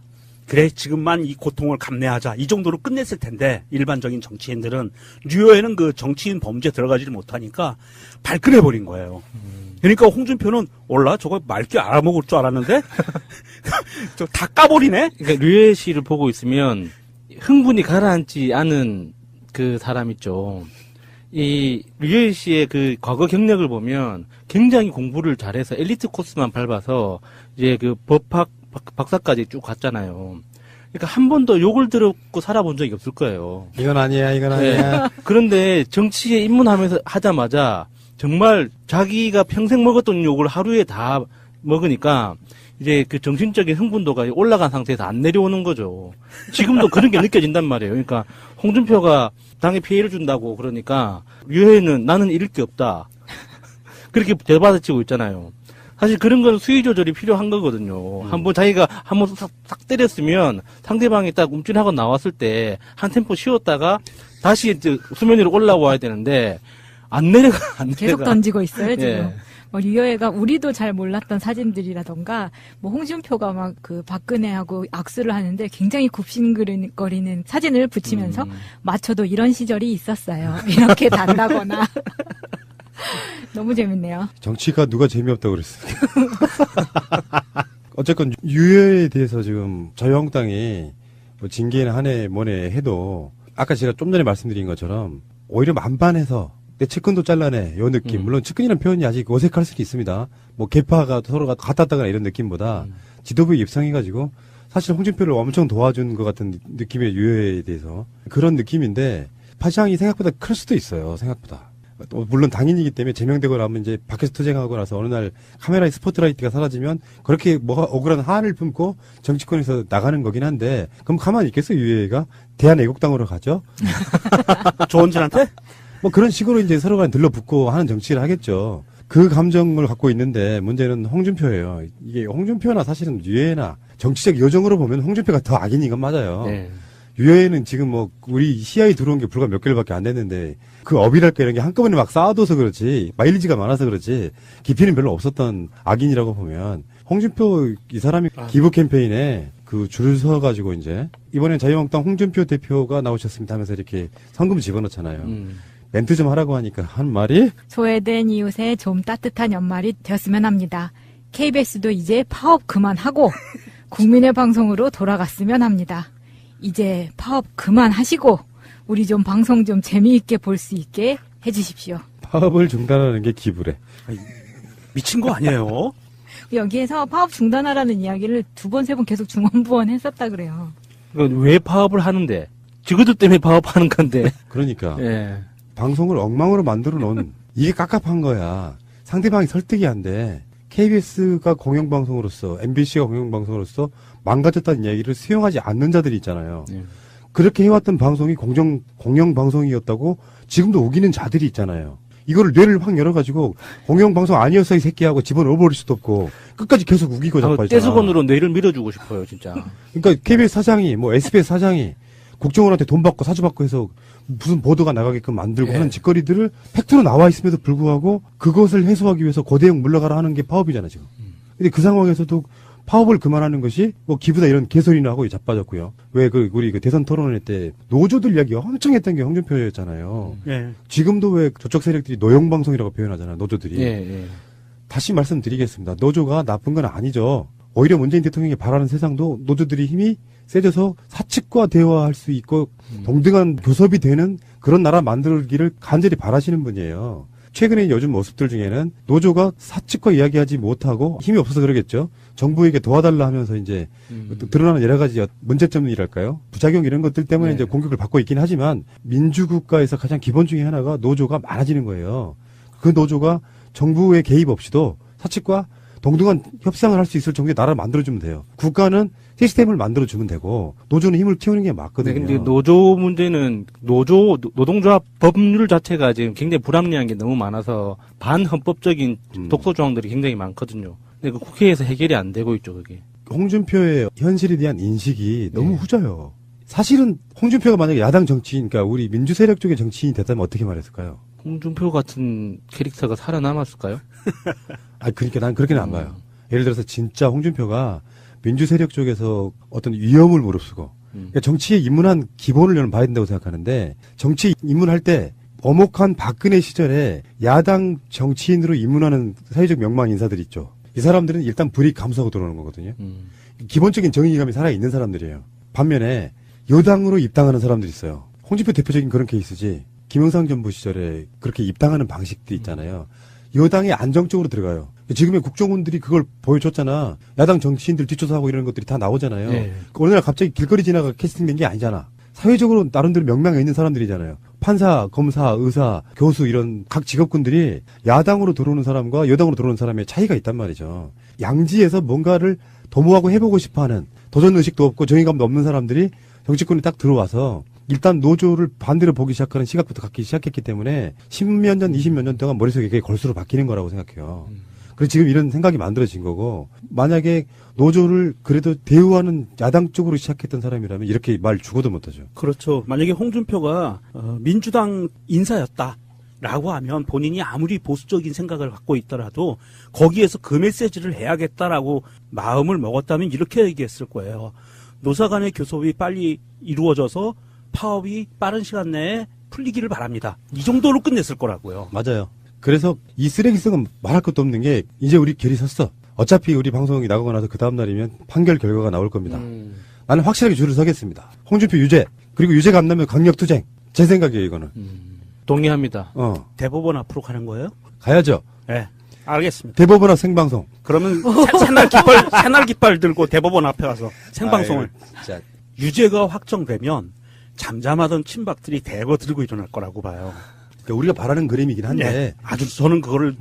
그래, 지금만 이 고통을 감내하자. 이 정도로 끝냈을 텐데 일반적인 정치인들은 류여해는 그 정치인 범죄에 들어가지를 못하니까 발끈해버린 거예요. 그러니까 홍준표는 올라 저거 맑게 알아먹을 줄 알았는데 저 다 까버리네. 그러니까 류여해 씨를 보고 있으면 흥분이 가라앉지 않은 그 사람 있죠. 이 류여해 씨의 그 과거 경력을 보면 굉장히 공부를 잘해서 엘리트 코스만 밟아서 이제 그 법학 박사까지 쭉 갔잖아요. 그러니까 한 번도 욕을 들었고 살아본 적이 없을 거예요. 이건 아니야, 이건 아니야. 그런데 정치에 입문하자마자 정말 자기가 평생 먹었던 욕을 하루에 다 먹으니까 이제 그 정신적인 흥분도가 올라간 상태에서 안 내려오는 거죠. 지금도 그런 게 느껴진단 말이에요. 그러니까 홍준표가 당에 피해를 준다고 그러니까 류여해는 나는 잃을 게 없다. 그렇게 대받아치고 있잖아요. 사실 그런 건 수위 조절이 필요한 거거든요. 한번 자기가 한번 싹 때렸으면 상대방이 딱 움찔하고 나왔을 때 한 템포 쉬었다가 다시 이제 수면 위로 올라와야 되는데 안 내려가. 계속 던지고 있어요, 지금. 예. 뭐 류여해가 우리도 잘 몰랐던 사진들이라던가 뭐 홍준표가 막 그 박근혜하고 악수를 하는데 굉장히 굽신거리는 사진을 붙이면서 맞춰도 이런 시절이 있었어요. 이렇게 단다거나. 너무 재밌네요. 정치가 누가 재미없다고 그랬어요. 어쨌건 유여에 대해서 지금 자유한국당이 뭐 징계는 한 해 뭐네 해도 아까 제가 좀 전에 말씀드린 것처럼 오히려 만반해서 내 측근도 잘라내 요 느낌. 물론 측근이라는 표현이 아직 어색할 수도 있습니다. 뭐 개파가 서로가 같았다거나 이런 느낌보다 지도부에 입성해가지고 사실 홍준표를 엄청 도와준 것 같은 느낌의 유여에 대해서 그런 느낌인데 파장이 생각보다 클 수도 있어요. 생각보다. 물론 당인이기 때문에 제명되거나 하면 이제 밖에서 투쟁하고 나서 어느 날 카메라의 스포트라이트가 사라지면 그렇게 뭐가 억울한 한을 품고 정치권에서 나가는 거긴 한데 그럼 가만히 있겠어요, 유해가? 대한애국당으로 가죠? 조원진한테? 뭐 그런 식으로 이제 서로 간에 들러붙고 하는 정치를 하겠죠. 그 감정을 갖고 있는데 문제는 홍준표예요. 이게 홍준표나 사실은 유해나 정치적 요정으로 보면 홍준표가 더 악인인 건 맞아요. 네. 유해는 지금 뭐 우리 시야에 들어온 게 불과 몇 개월밖에 안 됐는데 그 업이랄까 이런 게 한꺼번에 막 쌓아둬서 그렇지 마일리지가 많아서 그렇지 깊이는 별로 없었던 악인이라고 보면 홍준표 이 사람이 기부 캠페인에 그 줄을 서가지고 이제 이번엔 자유한국당 홍준표 대표가 나오셨습니다 하면서 이렇게 성금 집어넣잖아요. 멘트 좀 하라고 하니까 한 말이 소외된 이웃에 좀 따뜻한 연말이 되었으면 합니다. KBS도 이제 파업 그만하고 국민의 방송으로 돌아갔으면 합니다. 이제 파업 그만하시고 우리 좀 방송 좀 재미있게 볼 수 있게 해주십시오. 파업을 중단하는 게 기부래. 미친 거 아니에요? 여기에서 파업 중단하라는 이야기를 2번, 3번 계속 중언부언 했었다 그래요. 왜 파업을 하는데? 지그들 때문에 파업하는 건데. 그러니까. 예. 방송을 엉망으로 만들어 놓은 이게 깝깝한 거야. 상대방이 설득이 안 돼. KBS가 공영방송으로서 MBC가 공영방송으로서 망가졌다는 이야기를 수용하지 않는 자들이 있잖아요. 그렇게 해왔던 방송이 공영방송이었다고 지금도 우기는 자들이 있잖아요. 이거를 뇌를 확 열어가지고 공영방송 아니었어 이 새끼하고 집어넣어버릴 수도 없고 끝까지 계속 우기고 자빠지잖아. 떼수건으로 뇌를 밀어주고 싶어요, 진짜. 그러니까 KBS 사장이 뭐 SBS 사장이 국정원한테 돈 받고 사주받고 해서 무슨 보도가 나가게끔 만들고 하는 짓거리들을 팩트로 나와 있음에도 불구하고 그것을 해소하기 위해서 고대형 물러가라 하는 게 파업이잖아 지금. 근데 그 상황에서도 파업을 그만하는 것이 뭐 기부다 이런 개소리나 하고 자빠졌고요. 왜 우리 대선 토론회 때 노조들 이야기가 엄청 했던 게 홍준표였잖아요. 지금도 왜 저쪽 세력들이 노영방송이라고 표현하잖아요. 노조들이. 다시 말씀드리겠습니다. 노조가 나쁜 건 아니죠. 오히려 문재인 대통령이 바라는 세상도 노조들이 힘이 세져서 사측과 대화할 수 있고 동등한 교섭이 되는 그런 나라 만들기를 간절히 바라시는 분이에요. 최근에 요즘 모습들 중에는 노조가 사측과 이야기하지 못하고 힘이 없어서 그러겠죠. 정부에게 도와달라 하면서 이제 드러나는 여러 가지 문제점이랄까요. 부작용 이런 것들 때문에 이제 공격을 받고 있긴 하지만 민주국가에서 가장 기본 중에 하나가 노조가 많아지는 거예요. 그 노조가 정부의 개입 없이도 사측과 동등한 협상을 할 수 있을 정도의 나라를 만들어주면 돼요. 국가는 시스템을 만들어주면 되고 노조는 힘을 키우는 게 맞거든요. 근데 노조 문제는 노동조합 법률 자체가 지금 굉장히 불합리한 게 너무 많아서 반헌법적인 독소 조항들이 굉장히 많거든요. 근데 그 국회에서 해결이 안 되고 있죠, 그게. 홍준표의 현실에 대한 인식이 너무 후져요. 사실은 홍준표가 만약에 야당 정치인, 그러니까 우리 민주 세력 쪽의 정치인이 됐다면 어떻게 말했을까요? 홍준표 같은 캐릭터가 살아남았을까요? 그러니까 난 그렇게는 안 봐요. 예를 들어서 진짜 홍준표가 민주 세력 쪽에서 어떤 위험을 무릅쓰고 그러니까 정치에 입문한 기본을 저는 봐야 된다고 생각하는데 정치에 입문할 때 엄혹한 박근혜 시절에 야당 정치인으로 입문하는 사회적 명망 인사들 있죠. 이 사람들은 일단 불이익 감수하고 들어오는 거거든요. 기본적인 정의감이 살아있는 사람들이에요. 반면에 여당으로 입당하는 사람들이 있어요. 홍준표 대표적인 그런 케이스지. 김영삼 정부 시절에 그렇게 입당하는 방식도 있잖아요. 여당이 안정적으로 들어가요. 지금의 국정원들이 그걸 보여줬잖아. 야당 정치인들 뒷조사하고 이런 것들이 다 나오잖아요. 어느 날 갑자기 길거리 지나가 캐스팅된 게 아니잖아. 사회적으로 나름대로 명망이 있는 사람들이잖아요. 판사, 검사, 의사, 교수 이런 각 직업군들이 야당으로 들어오는 사람과 여당으로 들어오는 사람의 차이가 있단 말이죠. 양지에서 뭔가를 도모하고 해보고 싶어하는 도전의식도 없고 정의감도 없는 사람들이 정치권에 딱 들어와서 일단 노조를 반대로 보기 시작하는 시각부터 갖기 시작했기 때문에 10몇 년, 20몇 년 동안 머릿속에 그게 걸수록 바뀌는 거라고 생각해요. 그래서 지금 이런 생각이 만들어진 거고 만약에 노조를 그래도 대우하는 야당 쪽으로 시작했던 사람이라면 이렇게 말 죽어도 못하죠. 그렇죠. 만약에 홍준표가 민주당 인사였다라고 하면 본인이 아무리 보수적인 생각을 갖고 있더라도 거기에서 그 메시지를 해야겠다라고 마음을 먹었다면 이렇게 얘기했을 거예요. 노사 간의 교섭이 빨리 이루어져서 파업이 빠른 시간 내에 풀리기를 바랍니다. 이 정도로 끝냈을 거라고요. 맞아요. 그래서 이 쓰레기성은 말할 것도 없는 게 이제 우리 결이 섰어. 어차피 우리 방송이 나가고 나서 그 다음 날이면 판결 결과가 나올 겁니다. 나는 확실하게 줄을 서겠습니다. 홍준표 유죄 그리고 유죄가 안 나면 강력투쟁. 제 생각이에요 이거는. 동의합니다. 대법원 앞으로 가는 거예요? 가야죠. 네. 알겠습니다. 대법원 앞 생방송. 그러면 새날 깃발 들고 대법원 앞에 와서 생방송을. 진짜. 유죄가 확정되면 잠잠하던 친박들이 대거 들고 일어날 거라고 봐요. 그러니까 우리가 바라는 그림이긴 한데 네, 아주 저는 그거를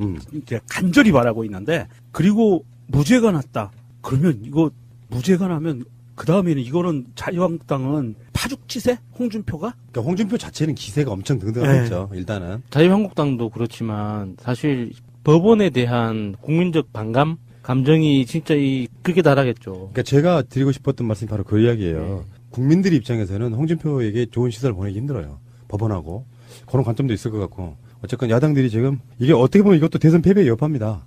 간절히 바라고 있는데 그리고 무죄가 났다. 그러면 이거 무죄가 나면 그 다음에는 이거는 자유한국당은 파죽지세? 홍준표가? 그러니까 홍준표 자체는 기세가 엄청 등등하겠죠. 일단은 자유한국당도 그렇지만 사실 법원에 대한 국민적 반감 감정이 진짜 그렇게 달하겠죠. 그러니까 제가 드리고 싶었던 말씀이 바로 그 이야기예요. 국민들 입장에서는 홍준표에게 좋은 시사를 보내기 힘들어요. 법원하고. 그런 관점도 있을 것 같고. 어쨌건 야당들이 지금 이게 어떻게 보면 이것도 대선 패배의 여파입니다.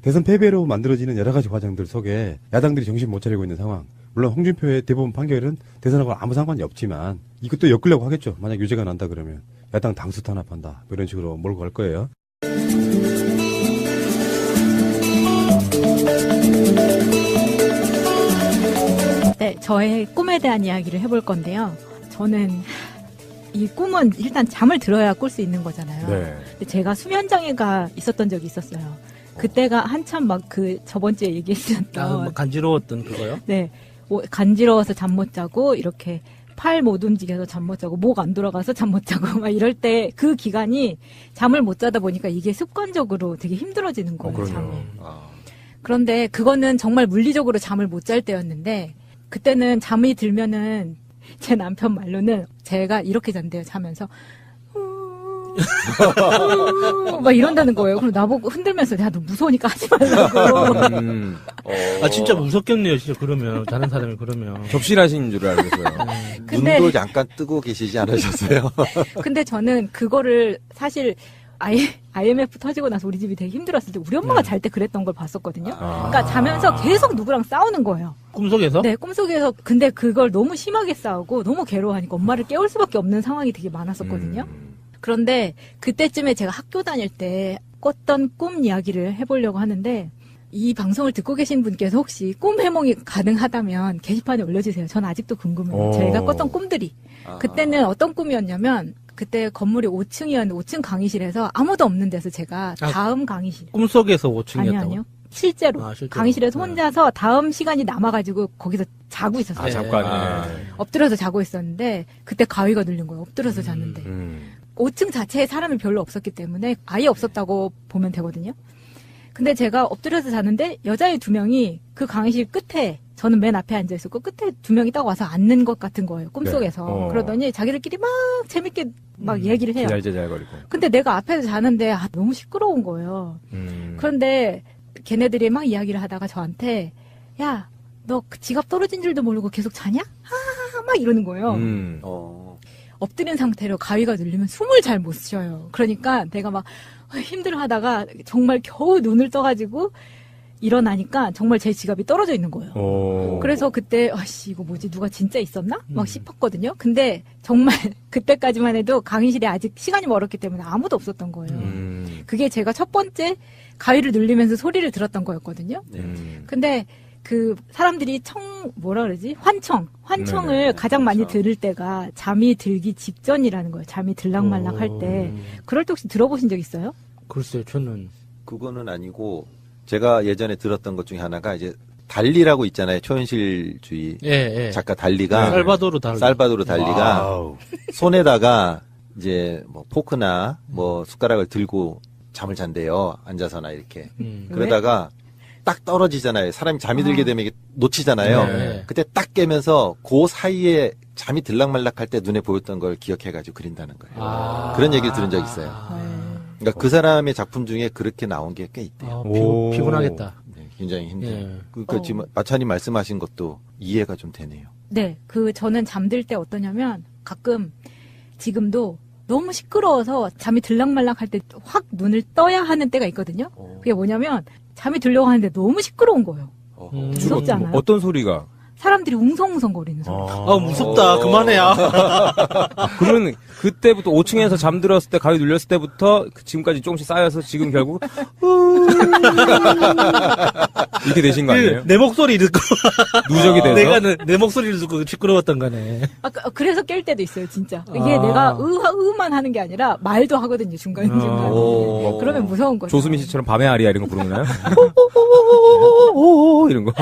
대선 패배로 만들어지는 여러 가지 과정들 속에 야당들이 정신 못 차리고 있는 상황. 물론 홍준표의 대법원 판결은 대선하고 아무 상관이 없지만 이것도 엮으려고 하겠죠. 만약 유죄가 난다 그러면 야당 당수 탄압한다. 뭐 이런 식으로 몰고 갈 거예요. 네, 저의 꿈에 대한 이야기를 해볼 건데요. 저는 이 꿈은 일단 잠을 들어야 꿀 수 있는 거잖아요. 네. 근데 제가 수면 장애가 있었던 적이 있었어요. 그때가 한참 막 저번 주에 얘기했었던 뭐 간지러웠던 그거요? 네, 간지러워서 잠 못 자고 이렇게 팔 못 움직여서 잠 못 자고 목 안 돌아가서 잠 못 자고 막 이럴 때 그 기간이 잠을 못 자다 보니까 이게 습관적으로 되게 힘들어지는 거예요. 잠이. 그런데 그거는 정말 물리적으로 잠을 못 잘 때였는데 그때는 잠이 들면은 제 남편 말로는 제가 이렇게 잔대요. 자면서 막 이런다는 거예요. 그럼 나보고 흔들면서 야, 너 무서우니까 하지 말라고. 아, 진짜 무섭겠네요, 진짜 그러면. 다른 사람이 그러면. 접실하신 줄 알겠어요. 근데- 눈도 잠깐 뜨고 계시지 않으셨어요? 근데 저는 그거를 사실 IMF 터지고 나서 우리 집이 되게 힘들었을 때 우리 엄마가 잘 때 그랬던 걸 봤었거든요. 그러니까 자면서 계속 누구랑 싸우는 거예요. 꿈속에서? 네, 꿈속에서. 근데 그걸 너무 심하게 싸우고 너무 괴로워하니까 엄마를 깨울 수밖에 없는 상황이 되게 많았었거든요. 그런데 그때쯤에 제가 학교 다닐 때 꿨던 꿈 이야기를 해보려고 하는데 이 방송을 듣고 계신 분께서 혹시 꿈 해몽이 가능하다면 게시판에 올려주세요. 전 아직도 궁금해요. 제가 꿨던 꿈들이. 그때는 어떤 꿈이었냐면 그때 건물이 5층이었는데 5층 강의실에서 아무도 없는 데서 제가 다음 강의실. 꿈속에서 5층이었다고? 아니요. 실제로. 강의실에서 혼자서 다음 시간이 남아가지고 거기서 자고 있었어요. 아, 잠깐. 엎드려서 자고 있었는데 그때 가위가 눌린 거예요. 엎드려서 잤는데. 5층 자체에 사람이 별로 없었기 때문에 아예 없었다고 보면 되거든요. 근데 제가 엎드려서 자는데 여자애 2명이 그 강의실 끝에 저는 맨 앞에 앉아 있었고 끝에 2명이 딱 와서 앉는 것 같은 거예요. 꿈속에서. 네. 그러더니 자기들끼리 막 재밌게 막 얘기를 해요. 제잘제잘거리고. 근데 내가 앞에서 자는데 너무 시끄러운 거예요. 그런데 걔네들이 막 이야기를 하다가 저한테 야, 너 그 지갑 떨어진 줄도 모르고 계속 자냐? 하하하 막 이러는 거예요. 엎드린 상태로 가위가 눌리면 숨을 잘 못 쉬어요. 그러니까 내가 막 힘들어하다가 정말 겨우 눈을 떠가지고 일어나니까 정말 제 지갑이 떨어져 있는 거예요. 그래서 그때 아씨 이거 뭐지 누가 진짜 있었나? 막 싶었거든요. 근데 정말 그때까지만 해도 강의실에 아직 시간이 멀었기 때문에 아무도 없었던 거예요. 그게 제가 첫 번째 가위를 눌리면서 소리를 들었던 거였거든요. 근데 그 사람들이 뭐라 그러지? 환청을 네네. 가장 많이 들을 때가 잠이 들기 직전이라는 거예요. 잠이 들락말락 할 때. 그럴 때 혹시 들어보신 적 있어요? 글쎄요, 저는. 그거는 아니고 제가 예전에 들었던 것 중에 하나가 이제 달리라고 있잖아요. 초현실주의 예. 작가 달리가 살바도르 달리가 와우. 손에다가 이제 뭐 포크나 뭐 숟가락을 들고 잠을 잔대요. 앉아서나 이렇게. 그러다가 딱 떨어지잖아요. 사람이 잠이 들게 되면 이게 놓치잖아요. 네. 그때 딱 깨면서 그 사이에 잠이 들락말락할 때 눈에 보였던 걸 기억해가지고 그린다는 거예요. 그런 얘기를 들은 적이 있어요. 그러니까 그 사람의 작품 중에 그렇게 나온 게 꽤 있대요. 피곤하겠다. 네, 굉장히 힘들어요. 예. 그러니까 지금 마찬이 말씀하신 것도 이해가 좀 되네요. 네, 저는 잠들 때 어떠냐면 가끔 지금도 너무 시끄러워서 잠이 들락말락 할 때 확 눈을 떠야 하는 때가 있거든요. 그게 뭐냐면 잠이 들려고 하는데 너무 시끄러운 거예요. 무섭지 않아요? 어떤 소리가? 사람들이 웅성웅성거리는 소리. 무섭다. 그만해야. 그러면 그때부터 5층에서 잠들었을 때 가위 눌렸을 때부터 지금까지 조금씩 쌓여서 지금 결국 이렇게 되신 거 아니에요? 내 목소리 듣고 누적이 돼서 내가 내 목소리를 듣고 시끄러웠던 거네. 그래서 깰 때도 있어요, 진짜. 이게 내가 으만 하는 게 아니라 말도 하거든요, 중간중간에. 그러면 무서운 거죠. 조수미 씨처럼 밤의 아리아 이런 거 부르나요? 이런 거.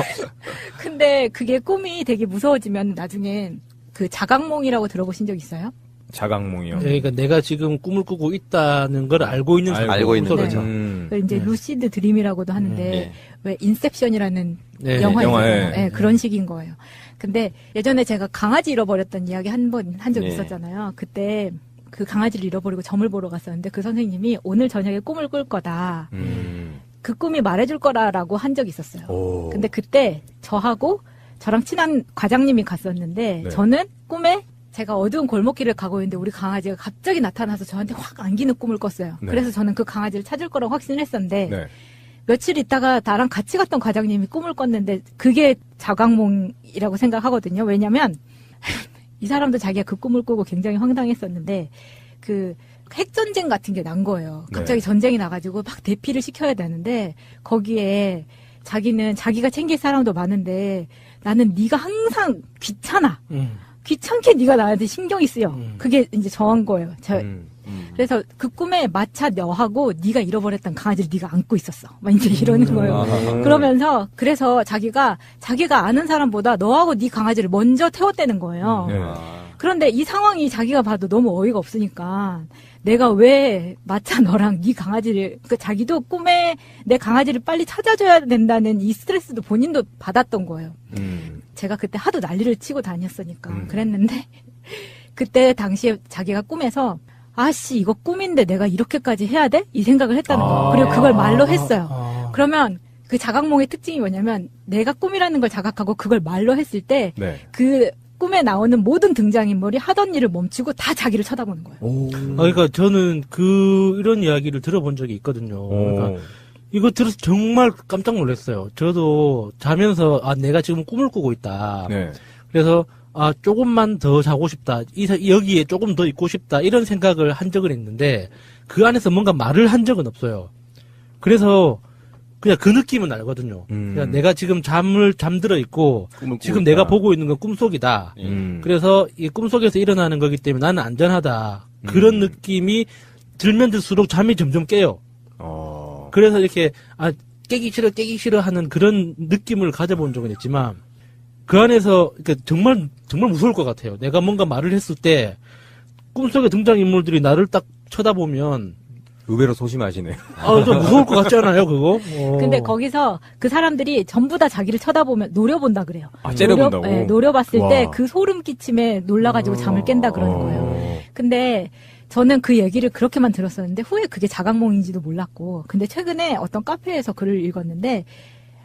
근데 그게 꿈이 되게 무서워지면 나중엔 그 자각몽이라고 들어보신 적 있어요? 자각몽이요. 그러니까 내가 지금 꿈을 꾸고 있다는 걸 알고 있는 알고 있는 거죠. 이제 루시드 드림이라고도 하는데 왜 인셉션이라는 네, 영화 영화에. 있잖아요. 네, 그런 식인 거예요. 근데 예전에 제가 강아지 잃어버렸던 이야기 한 번 한 적 네. 있었잖아요. 그때 그 강아지를 잃어버리고 점을 보러 갔었는데 그 선생님이 오늘 저녁에 꿈을 꿀 거다. 그 꿈이 말해줄 거라라고 한 적이 있었어요. 근데 그때 저하고 저랑 친한 과장님이 갔었는데 네. 저는 꿈에 제가 어두운 골목길을 가고 있는데 우리 강아지가 갑자기 나타나서 저한테 확 안기는 꿈을 꿨어요. 네. 그래서 저는 그 강아지를 찾을 거라고 확신을 했었는데 네. 며칠 있다가 나랑 같이 갔던 과장님이 꿈을 꿨는데 그게 자각몽이라고 생각하거든요. 왜냐면 이 사람도 자기가 그 꿈을 꾸고 굉장히 황당했었는데 그 핵전쟁 같은 게 난 거예요. 갑자기 네. 전쟁이 나가지고 막 대피를 시켜야 되는데 거기에 자기는 자기가 챙길 사람도 많은데 나는 네가 항상 귀찮아. 귀찮게 네가 나한테 신경이 쓰여. 그게 이제 저한 거예요. 그래서 그 꿈에 마차 너하고 네가 잃어버렸던 강아지를 네가 안고 있었어. 막 이제 이러는 거예요. 그러면서 그래서 자기가 아는 사람보다 너하고 네 강아지를 먼저 태웠다는 거예요. 그런데 이 상황이 자기가 봐도 너무 어이가 없으니까 내가 왜 마차 너랑 네 강아지를 그러니까 자기도 꿈에 내 강아지를 빨리 찾아줘야 된다는 이 스트레스도 본인도 받았던 거예요. 제가 그때 하도 난리를 치고 다녔으니까 그랬는데 그때 당시에 자기가 꿈에서 아씨 이거 꿈인데 내가 이렇게까지 해야 돼? 이 생각을 했다는 거예요. 그리고 그걸 말로 했어요. 그러면 그 자각몽의 특징이 뭐냐면 내가 꿈이라는 걸 자각하고 그걸 말로 했을 때 그 꿈에 나오는 모든 등장인물이 하던 일을 멈추고 다 자기를 쳐다보는 거예요. 그러니까 저는 이런 이야기를 들어본 적이 있거든요. 그러니까 이거 들어서 정말 깜짝 놀랐어요. 저도 자면서 내가 지금 꿈을 꾸고 있다. 그래서 조금만 더 자고 싶다. 여기에 조금 더 있고 싶다. 이런 생각을 한 적은 있는데 그 안에서 뭔가 말을 한 적은 없어요. 그래서 그냥 그 느낌은 알거든요. 그냥 내가 지금 잠들어 있고 지금 내가 보고 있는 건 꿈속이다. 그래서 이 꿈속에서 일어나는 거기 때문에 나는 안전하다. 그런 느낌이 들면 들수록 잠이 점점 깨요. 그래서 이렇게 깨기 싫어 하는 그런 느낌을 가져본 적은 있지만 그 안에서 정말 무서울 것 같아요. 내가 뭔가 말을 했을 때 꿈속의 등장인물들이 나를 딱 쳐다보면 의외로 소심하시네요. 좀 무서울 것 같지 않아요, 그거? 근데 거기서 그 사람들이 전부 다 자기를 쳐다보면 노려본다 그래요. 째려본다고? 네, 노려봤을 때 그 소름 끼침에 놀라가지고 잠을 깬다 그러는 거예요. 근데 저는 그 얘기를 그렇게만 들었었는데 후에 그게 자각몽인지도 몰랐고 근데 최근에 어떤 카페에서 글을 읽었는데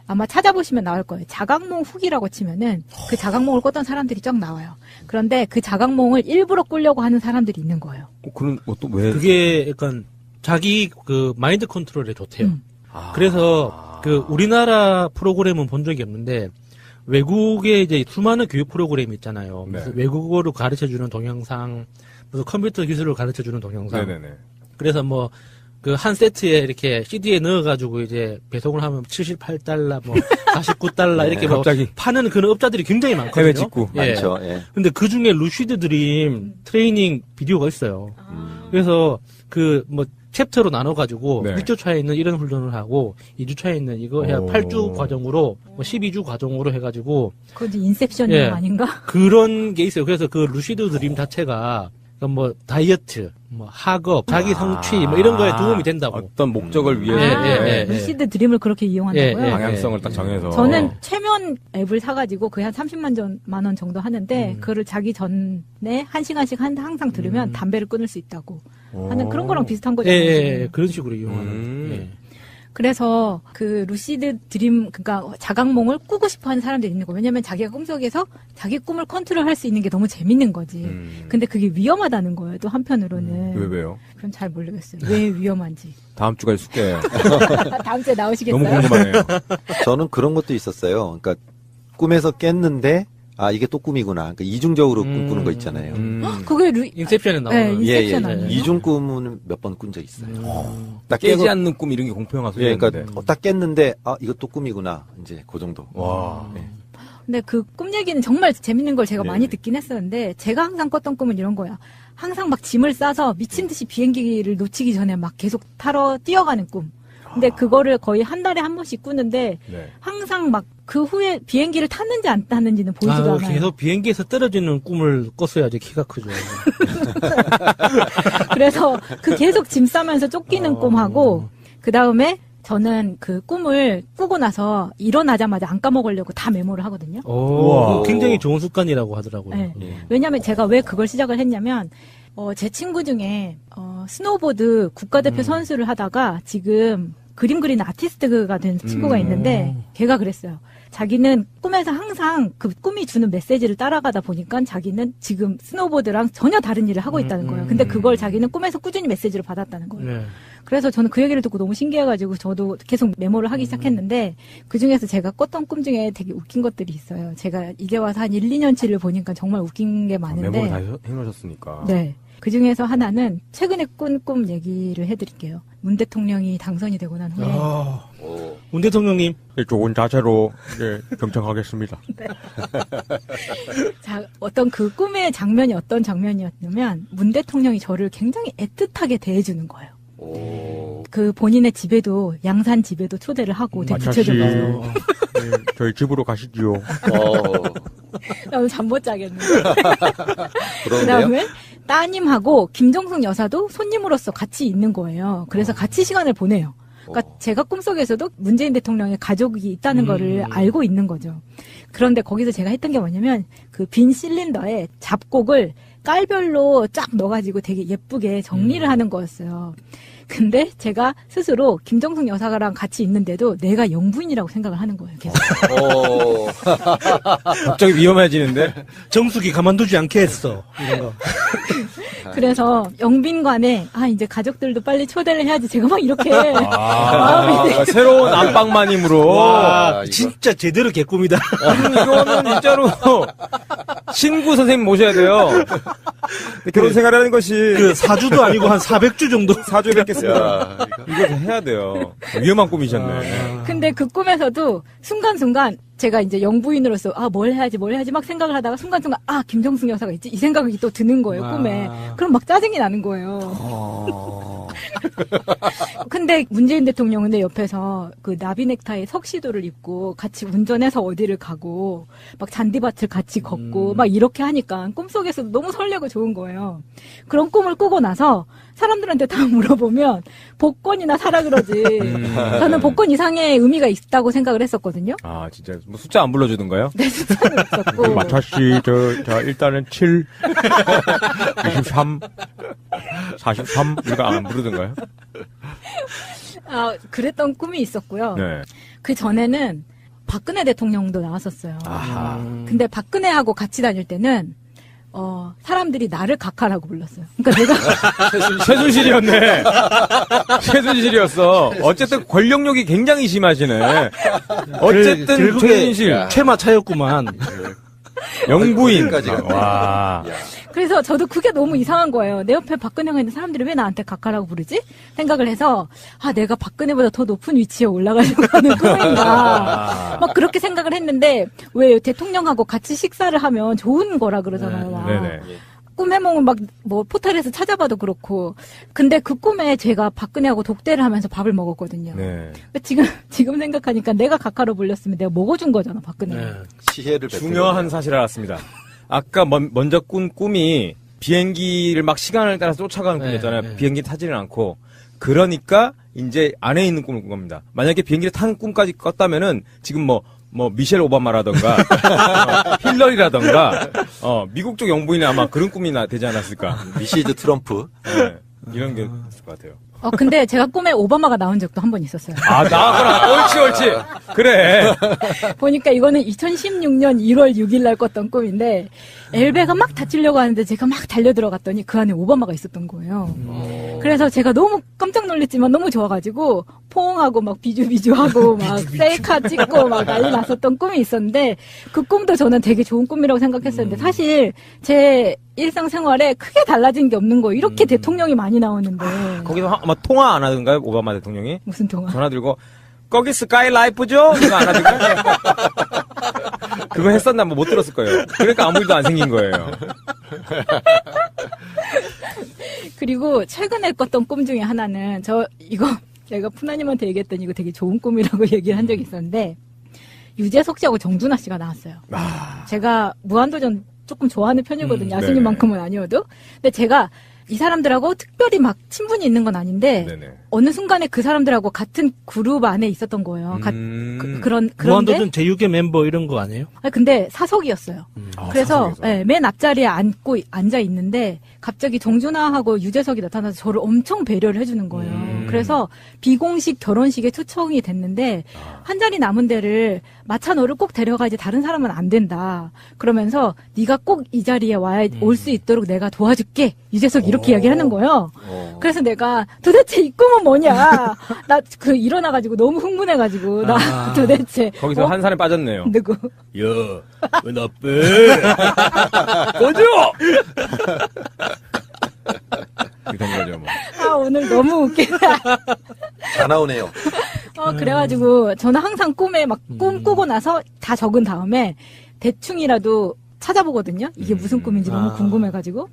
아마 찾아보시면 나올 거예요. 자각몽 후기라고 치면은 그 자각몽을 꿨던 사람들이 쫙 나와요. 그런데 그 자각몽을 일부러 꾸려고 하는 사람들이 있는 거예요. 그런 왜? 그게 약간 자기 그 마인드 컨트롤에 좋대요. 그래서 그 우리나라 프로그램은 본 적이 없는데 외국에 이제 수많은 교육 프로그램이 있잖아요. 그래서 외국어를 가르쳐주는 동영상, 무슨 컴퓨터 기술을 가르쳐주는 동영상. 그래서 뭐 그 한 세트에 이렇게 CD에 넣어가지고 이제 배송을 하면 78달러, 뭐 49달러 이렇게 뭐 파는 그런 업자들이 굉장히 많거든요. 해외 직구 많죠. 근데 그 중에 루시드 드림 트레이닝 비디오가 있어요. 그래서 그 뭐 챕터로 나눠가지고 1주차에 있는 이런 훈련을 하고 2주차에 있는 이거 해야 8주 과정으로 뭐 12주 과정으로 해가지고 그건 인셉션 아닌가? 그런 게 있어요. 그래서 그 루시드 드림 자체가 뭐 다이어트, 뭐 학업, 자기 성취 뭐 이런 거에 도움이 된다고. 어떤 목적을 위해서 루시드 드림을 그렇게 이용한다고요? 방향성을 딱 정해서. 저는 최면 앱을 사가지고 그게 한 30만 원 정도 하는데 그거를 자기 전에 1시간씩 항상 들으면 담배를 끊을 수 있다고 하는 그런 거랑 비슷한 거죠. 그런 식으로 이용하는. 그래서 그 루시드 드림, 그러니까 자각몽을 꾸고 싶어 하는 사람들이 있는 거예요. 왜냐면 자기가 꿈속에서 자기 꿈을 컨트롤할 수 있는 게 너무 재밌는 거지. 근데 그게 위험하다는 거예요. 또 한편으로는. 왜요? 그건 잘 모르겠어요. 왜 위험한지. 다음 주까지 숙제. 다음 주에 나오시겠어요? 너무 궁금하네요. 저는 그런 것도 있었어요. 그러니까 꿈에서 깼는데 이게 또 꿈이구나. 그러니까 이중적으로 꿈꾸는 거 있잖아요. 그게 인셉션에 나오는. 인셉션 아니에요? 이중 꿈은 몇 번 꾼 적 있어요. 딱 깨지 않는 꿈 이런 게 공포영화 소리인데. 그러니까 딱 깼는데 이거 또 꿈이구나. 이제 그 정도. 와. 근데 그 꿈 얘기는 정말 재밌는 걸 제가 많이 듣긴 했었는데 제가 항상 꿨던 꿈은 이런 거야. 항상 막 짐을 싸서 미친 듯이 비행기를 놓치기 전에 막 계속 타러 뛰어가는 꿈. 근데 그거를 거의 한 달에 한 번씩 꾸는데 항상 막 그 후에 비행기를 탔는지 안 탔는지는 보이지도 않아요. 계속 비행기에서 떨어지는 꿈을 꿨어야지 키가 크죠. 그래서 그 계속 짐 싸면서 쫓기는 꿈하고 그 다음에 저는 그 꿈을 꾸고 나서 일어나자마자 안 까먹으려고 다 메모를 하거든요. 굉장히 좋은 습관이라고 하더라고요. 네. 왜냐면 제가 왜 그걸 시작을 했냐면 제 친구 중에 스노보드 국가대표 선수를 하다가 지금 그림 그리는 아티스트가 된 친구가 있는데 걔가 그랬어요. 자기는 꿈에서 항상 그 꿈이 주는 메시지를 따라가다 보니까 자기는 지금 스노보드랑 전혀 다른 일을 하고 있다는 거예요. 근데 그걸 자기는 꿈에서 꾸준히 메시지를 받았다는 거예요. 그래서 저는 그 얘기를 듣고 너무 신기해가지고 저도 계속 메모를 하기 시작했는데 그중에서 제가 꿨던 꿈 중에 되게 웃긴 것들이 있어요. 제가 이제 와서 한 1, 2년치를 보니까 정말 웃긴 게 많은데 메모를 다 해놓으셨으니까. 네. 그 중에서 하나는 최근에 꾼 꿈 얘기를 해드릴게요. 문 대통령이 당선이 되고 난 후에. 문 대통령님. 좋은 자세로 경청하겠습니다. 네. 자, 어떤 그 꿈의 장면이 어떤 장면이었냐면 문 대통령이 저를 굉장히 애틋하게 대해주는 거예요. 그 본인의 집에도 양산 집에도 초대를 하고 되게 구체적으로. 저희 집으로 가시지요. 나도 잠 못 자겠는데. 그다음에 따님하고 김정숙 여사도 손님으로서 같이 있는 거예요. 그래서 같이 시간을 보내요. 그러니까 제가 꿈속에서도 문재인 대통령의 가족이 있다는 거를 알고 있는 거죠. 그런데 거기서 제가 했던 게 뭐냐면 그 빈 실린더에 잡곡을 깔별로 쫙 넣어가지고 되게 예쁘게 정리를 하는 거였어요. 근데 제가 스스로 김정숙 여사랑 같이 있는데도 내가 영부인이라고 생각을 하는 거예요. 계속. 갑자기 위험해지는데? 정숙이 가만두지 않게 했어. 이런 거. 그래서 영빈관에 이제 가족들도 빨리 초대를 해야지 제가 막 이렇게 마음이 새로운 안방마님으로. 와, 진짜 제대로 개꿈이다. 이거는 진짜로 신구 선생님 모셔야 돼요. 결혼 생활하는 것이 그 4주도 아니고 한 400주 정도. 4주 뵙겠습니다. 이거 해야 돼요. 위험한 꿈이셨네. 근데 그 꿈에서도 순간순간 제가 이제 영부인으로서 뭘 해야지 막 생각을 하다가 순간순간 김정숙 여사가 있지 이 생각이 또 드는 거예요 꿈에. 그럼 막 짜증이 나는 거예요. 근데 문재인 대통령은 내 옆에서 그 나비 넥타이 석시도를 입고 같이 운전해서 어디를 가고 막 잔디밭을 같이 걷고 막 이렇게 하니까 꿈속에서도 너무 설레고 좋은 거예요. 그런 꿈을 꾸고 나서 사람들한테 다 물어보면 복권이나 사라 그러지. 저는 복권 이상의 의미가 있다고 생각을 했었거든요. 진짜 뭐 숫자 안 불러주던가요? 네, 숫자는 없었고. 마차씨, 일단은 7, 23, 43, 이거 안 부르던가요? 그랬던 꿈이 있었고요. 네. 그 전에는 박근혜 대통령도 나왔었어요. 근데 박근혜하고 같이 다닐 때는 사람들이 나를 각하라고 불렀어요. 그러니까 내가 최순실이었네. 최순실이었어. 어쨌든 권력욕이 굉장히 심하시네. 어쨌든 최순실 최마차였구만. 영부인. 와. 그래서 저도 그게 너무 이상한 거예요. 내 옆에 박근혜가 있는데 사람들이 왜 나한테 각하라고 부르지? 생각을 해서 내가 박근혜보다 더 높은 위치에 올라가려고 하는 꿈인가. 막 그렇게 생각을 했는데 왜 대통령하고 같이 식사를 하면 좋은 거라 그러잖아요. 네네. 꿈 해몽은 포털에서 찾아봐도 그렇고. 근데 그 꿈에 제가 박근혜하고 독대를 하면서 밥을 먹었거든요. 네. 지금 생각하니까 내가 각하로 불렸으면 내가 먹어준 거잖아, 박근혜. 네. 시혜를 중요한 사실을 알았습니다. 아까 먼저 꾼 꿈이 비행기를 막 시간을 따라서 쫓아가는 꿈이었잖아요. 비행기 타지는 않고. 그러니까 이제 안에 있는 꿈을 꾼 겁니다. 만약에 비행기를 타는 꿈까지 꿨다면은 지금 미셸 오바마라던가 힐러리라던가 미국 쪽 영부인이 아마 그런 꿈이 되지 않았을까. 미시즈 트럼프. 네, 이런 게 있을 것 같아요. 근데 제가 꿈에 오바마가 나온 적도 한 번 있었어요. 나왔구나. 옳지. 그래. 보니까 이거는 2016년 1월 6일 날 꿨던 꿈인데, 엘베가 막 다치려고 하는데 제가 막 달려 들어갔더니 그 안에 오바마가 있었던 거예요. 그래서 제가 너무 깜짝 놀랐지만 너무 좋아가지고, 포옹하고 막 비주비주하고 막 셀카 찍고 막 난리 났었던 꿈이 있었는데, 그 꿈도 저는 되게 좋은 꿈이라고 생각했었는데, 사실 제 일상생활에 크게 달라진 게 없는 거예요. 이렇게 대통령이 많이 나오는데. 거기서 아마 통화 안 하던가요? 오바마 대통령이? 무슨 통화? 전화 들고 거기 스카이 라이프죠? 이거 안 하던가요? 그거 했었나 못 들었을 거예요. 그러니까 아무 일도 안 생긴 거예요. 그리고 최근에 꿨던 꿈 중에 하나는 이거 제가 푸나님한테 얘기했더니 이거 되게 좋은 꿈이라고 얘기를 한 적이 있었는데 유재석 씨하고 정준하 씨가 나왔어요. 제가 무한도전 조금 좋아하는 편이거든요. 야수님만큼은 아니어도. 근데 제가 이 사람들하고 특별히 막 친분이 있는 건 아닌데 어느 순간에 그 사람들하고 같은 그룹 안에 있었던 거예요. 그런데 무한도전 제6의 멤버 이런 거 아니에요? 근데 사석이었어요. 그래서 맨 앞자리에 앉아 있는데 갑자기 정준하하고 유재석이 나타나서 저를 엄청 배려를 해주는 거예요. 그래서 비공식 결혼식에 초청이 됐는데 한 자리 남은 데를 마차 너를 꼭 데려가야지 다른 사람은 안 된다. 그러면서 네가 꼭 이 자리에 올 수 있도록 내가 도와줄게. 유재석 이렇게 이야기를 하는 거예요. 그래서 내가 도대체 이 꿈은 뭐냐. 나 일어나가지고 너무 흥분해가지고 나 도대체 거기서 한 살에 빠졌네요. 누구? 야, 왜 나 빼? 꺼져! 이런 거죠, 뭐. 오늘 너무 웃기다. 다 나오네요. 그래가지고 저는 항상 꿈에 막 꿈 꾸고 나서 다 적은 다음에 대충이라도 찾아보거든요. 이게 무슨 꿈인지 너무 궁금해가지고.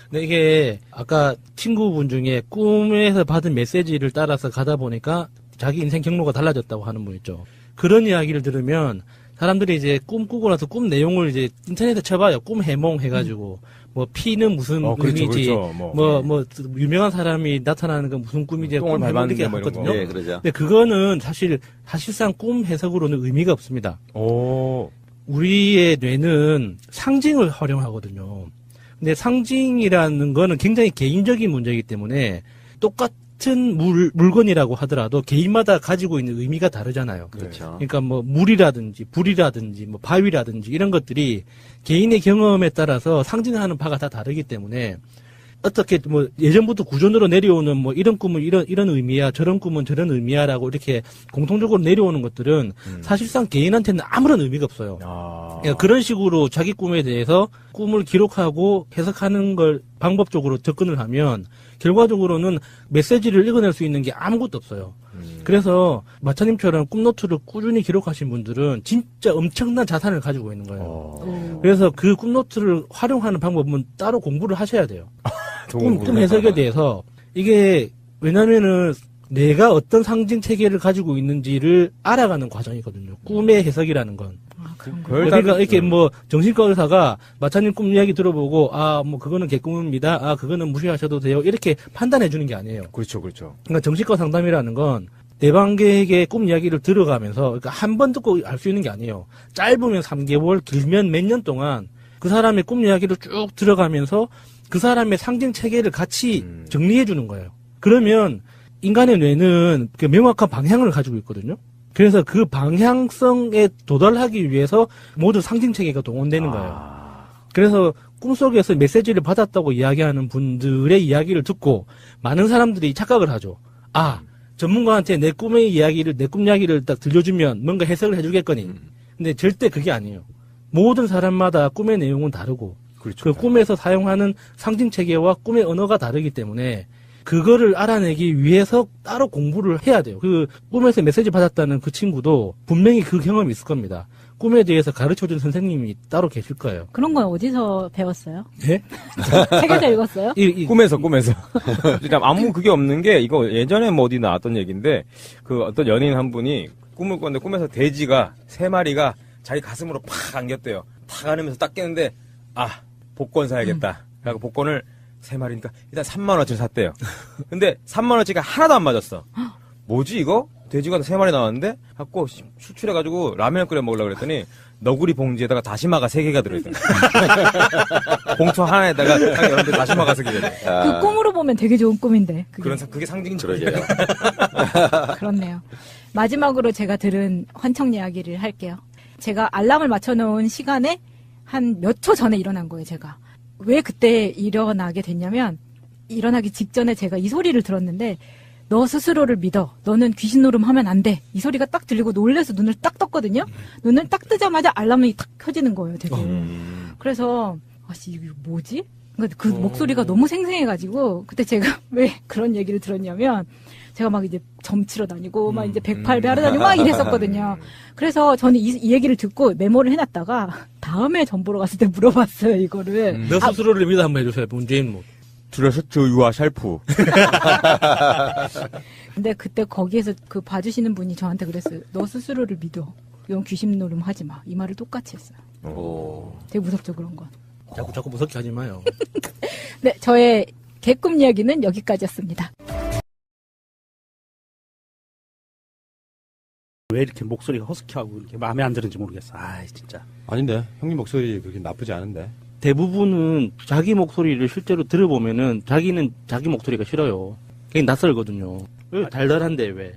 근데 이게 아까 친구분 중에 꿈에서 받은 메시지를 따라서 가다 보니까 자기 인생 경로가 달라졌다고 하는 분 있죠. 그런 이야기를 들으면 사람들이 이제 꿈 꾸고 나서 꿈 내용을 이제 인터넷에 쳐봐요. 꿈 해몽 해가지고. 뭐 피는 무슨 의미지, 뭐 유명한 사람이 나타나는 건 무슨 꿈이지, 꿈 해몽 이렇게 하거든요. 네, 그러죠. 근데 그거는 사실상 꿈 해석으로는 의미가 없습니다. 우리의 뇌는 상징을 활용하거든요. 근데 상징이라는 거는 굉장히 개인적인 문제이기 때문에 똑같은 물건이라고 하더라도 개인마다 가지고 있는 의미가 다르잖아요. 그렇죠. 그러니까 뭐 물이라든지 불이라든지 뭐 바위라든지 이런 것들이 개인의 경험에 따라서 상징하는 바가 다 다르기 때문에 어떻게 뭐 예전부터 구전으로 내려오는 뭐 이런 꿈은 이런 의미야, 저런 꿈은 저런 의미야라고 이렇게 공통적으로 내려오는 것들은 사실상 개인한테는 아무런 의미가 없어요. 그러니까 그런 식으로 자기 꿈에 대해서 꿈을 기록하고 해석하는 걸 방법적으로 접근을 하면 결과적으로는 메시지를 읽어낼 수 있는 게 아무것도 없어요. 그래서 마차님처럼 꿈노트를 꾸준히 기록하신 분들은 진짜 엄청난 자산을 가지고 있는 거예요. 그래서 그 꿈노트를 활용하는 방법은 따로 공부를 하셔야 돼요. 꿈 해석에 대해서 이게 왜냐면은 내가 어떤 상징 체계를 가지고 있는지를 알아가는 과정이거든요. 꿈의 해석이라는 건. 그러니까 이렇게 뭐 정신과 의사가 마차님 꿈 이야기 들어보고 뭐 그거는 개꿈입니다. 그거는 무시하셔도 돼요. 이렇게 판단해 주는 게 아니에요. 그렇죠, 그렇죠. 그러니까 정신과 상담이라는 건 내방계에게 꿈 이야기를 들어가면서 그러니까 한 번 듣고 알 수 있는 게 아니에요. 짧으면 3개월, 길면 몇 년 동안 그 사람의 꿈 이야기를 쭉 들어가면서 그 사람의 상징 체계를 같이 정리해 주는 거예요. 그러면 인간의 뇌는 그 명확한 방향을 가지고 있거든요. 그래서 그 방향성에 도달하기 위해서 모든 상징 체계가 동원되는 거예요. 그래서 꿈속에서 메시지를 받았다고 이야기하는 분들의 이야기를 듣고 많은 사람들이 착각을 하죠. 전문가한테 내 꿈의 이야기를, 내 꿈 이야기를 딱 들려주면 뭔가 해석을 해주겠거니. 근데 절대 그게 아니에요. 모든 사람마다 꿈의 내용은 다르고, 그렇죠. 그 꿈에서 사용하는 상징 체계와 꿈의 언어가 다르기 때문에 그거를 알아내기 위해서 따로 공부를 해야 돼요. 그 꿈에서 메시지 받았다는 그 친구도 분명히 그 경험이 있을 겁니다. 꿈에 대해서 가르쳐준 선생님이 따로 계실 거예요. 그런 건 어디서 배웠어요? 예? 책에서 읽었어요? 꿈에서. 그러니까 아무 그게 없는 게 이거 예전에 뭐 어디 나왔던 얘기인데 그 어떤 연예인 한 분이 꿈을 꿨는데 꿈에서 돼지가 3마리가 자기 가슴으로 팍 안겼대요. 탁 안으면서 딱 깨는데 복권 사야겠다. 그래서 복권을 3마리니까 일단 3만 원어치를 샀대요. 근데 3만 원어치가 하나도 안 맞았어. 뭐지 이거? 돼지가 3마리 나왔는데 갖고 수출해가지고 라면을 끓여 먹으려고 그랬더니 너구리 봉지에다가 다시마가 3개가 들어있던 거야. 봉투 하나에다가 딱 열었는데 다시마가 3개가 그 꿈으로 보면 되게 좋은 꿈인데. 그게 상징적이에요. 그렇네요. 마지막으로 제가 들은 환청 이야기를 할게요. 제가 알람을 맞춰놓은 시간에 한 몇 초 전에 일어난 거예요, 제가. 왜 그때 일어나게 됐냐면, 일어나기 직전에 제가 이 소리를 들었는데, 너 스스로를 믿어. 너는 귀신 노름하면 안 돼. 이 소리가 딱 들리고 놀래서 눈을 딱 떴거든요. 눈을 딱 뜨자마자 알람이 딱 켜지는 거예요, 되게. 그래서 이거 뭐지? 그 목소리가 너무 생생해가지고 그때 제가 왜 그런 얘기를 들었냐면 제가 막 이제 점치러 다니고 막 이제 108배 하러 다니고 막 이랬었거든요. 그래서 저는 이 얘기를 듣고 메모를 해놨다가 다음에 점 보러 갔을 때 물어봤어요, 이거를. 너 스스로를 믿어 한번 해주세요, 문재인 뭐. 드레스트 유아 샬프. 근데 그때 거기에서 그 봐주시는 분이 저한테 그랬어요. 너 스스로를 믿어. 이건 귀신 노름 하지 마. 이 말을 똑같이 했어요. 되게 무섭죠, 그런 건. 자꾸 무섭게 하지 마요. 네, 저의 개꿈 이야기는 여기까지였습니다. 왜 이렇게 목소리가 허스키하고 이렇게 마음에 안 드는지 모르겠어. 진짜. 아닌데 형님 목소리 그렇게 나쁘지 않은데. 대부분은 자기 목소리를 실제로 들어보면은 자기는 자기 목소리가 싫어요. 그게 낯설거든요. 왜 달달한데 왜?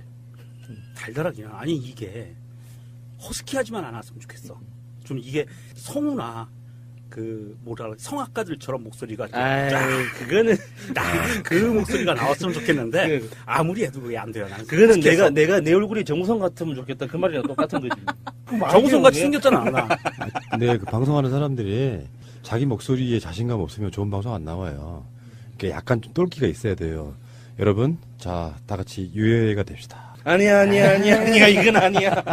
달달하긴 아니 이게 허스키하지만 않았으면 좋겠어. 좀 이게 성우나 그 성악가들처럼 목소리가 그거는 그 목소리가 나왔으면 좋겠는데 아무리 해도 그게 안 돼요. 나는 그거는 내가 내 얼굴이 정우성 같으면 좋겠다 그 말이랑 똑같은 거지. 정우성 같이 생겼잖아. 나. 근데 그 방송하는 사람들이 자기 목소리에 자신감 없으면 좋은 방송 안 나와요. 그러니까 약간 좀 똘끼가 있어야 돼요. 여러분, 자, 다 같이 유예가 됩시다. 아니야, 이건 아니야.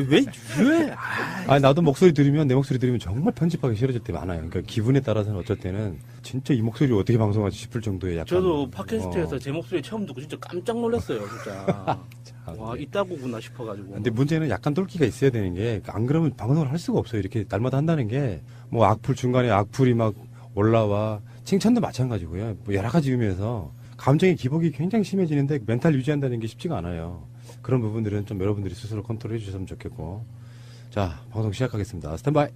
왜 유예? 나도 목소리 들으면, 내 목소리 들으면 정말 편집하기 싫어질 때 많아요. 그러니까 기분에 따라서는 어쩔 때는 진짜 이 목소리를 어떻게 방송하지 싶을 정도의 약간. 저도 팟캐스트에서 제 목소리 처음 듣고 진짜 깜짝 놀랐어요, 진짜. 와, 있다고구나 싶어가지고. 근데 문제는 약간 똘끼가 있어야 되는 게, 안 그러면 방송을 할 수가 없어요. 이렇게 날마다 한다는 게, 뭐 악플 중간에 악플이 막 올라와, 칭찬도 마찬가지고요. 뭐 여러 가지 의미에서 감정의 기복이 굉장히 심해지는데 멘탈 유지한다는 게 쉽지가 않아요. 그런 부분들은 좀 여러분들이 스스로 컨트롤 해주셨으면 좋겠고. 자, 방송 시작하겠습니다. 스탠바이.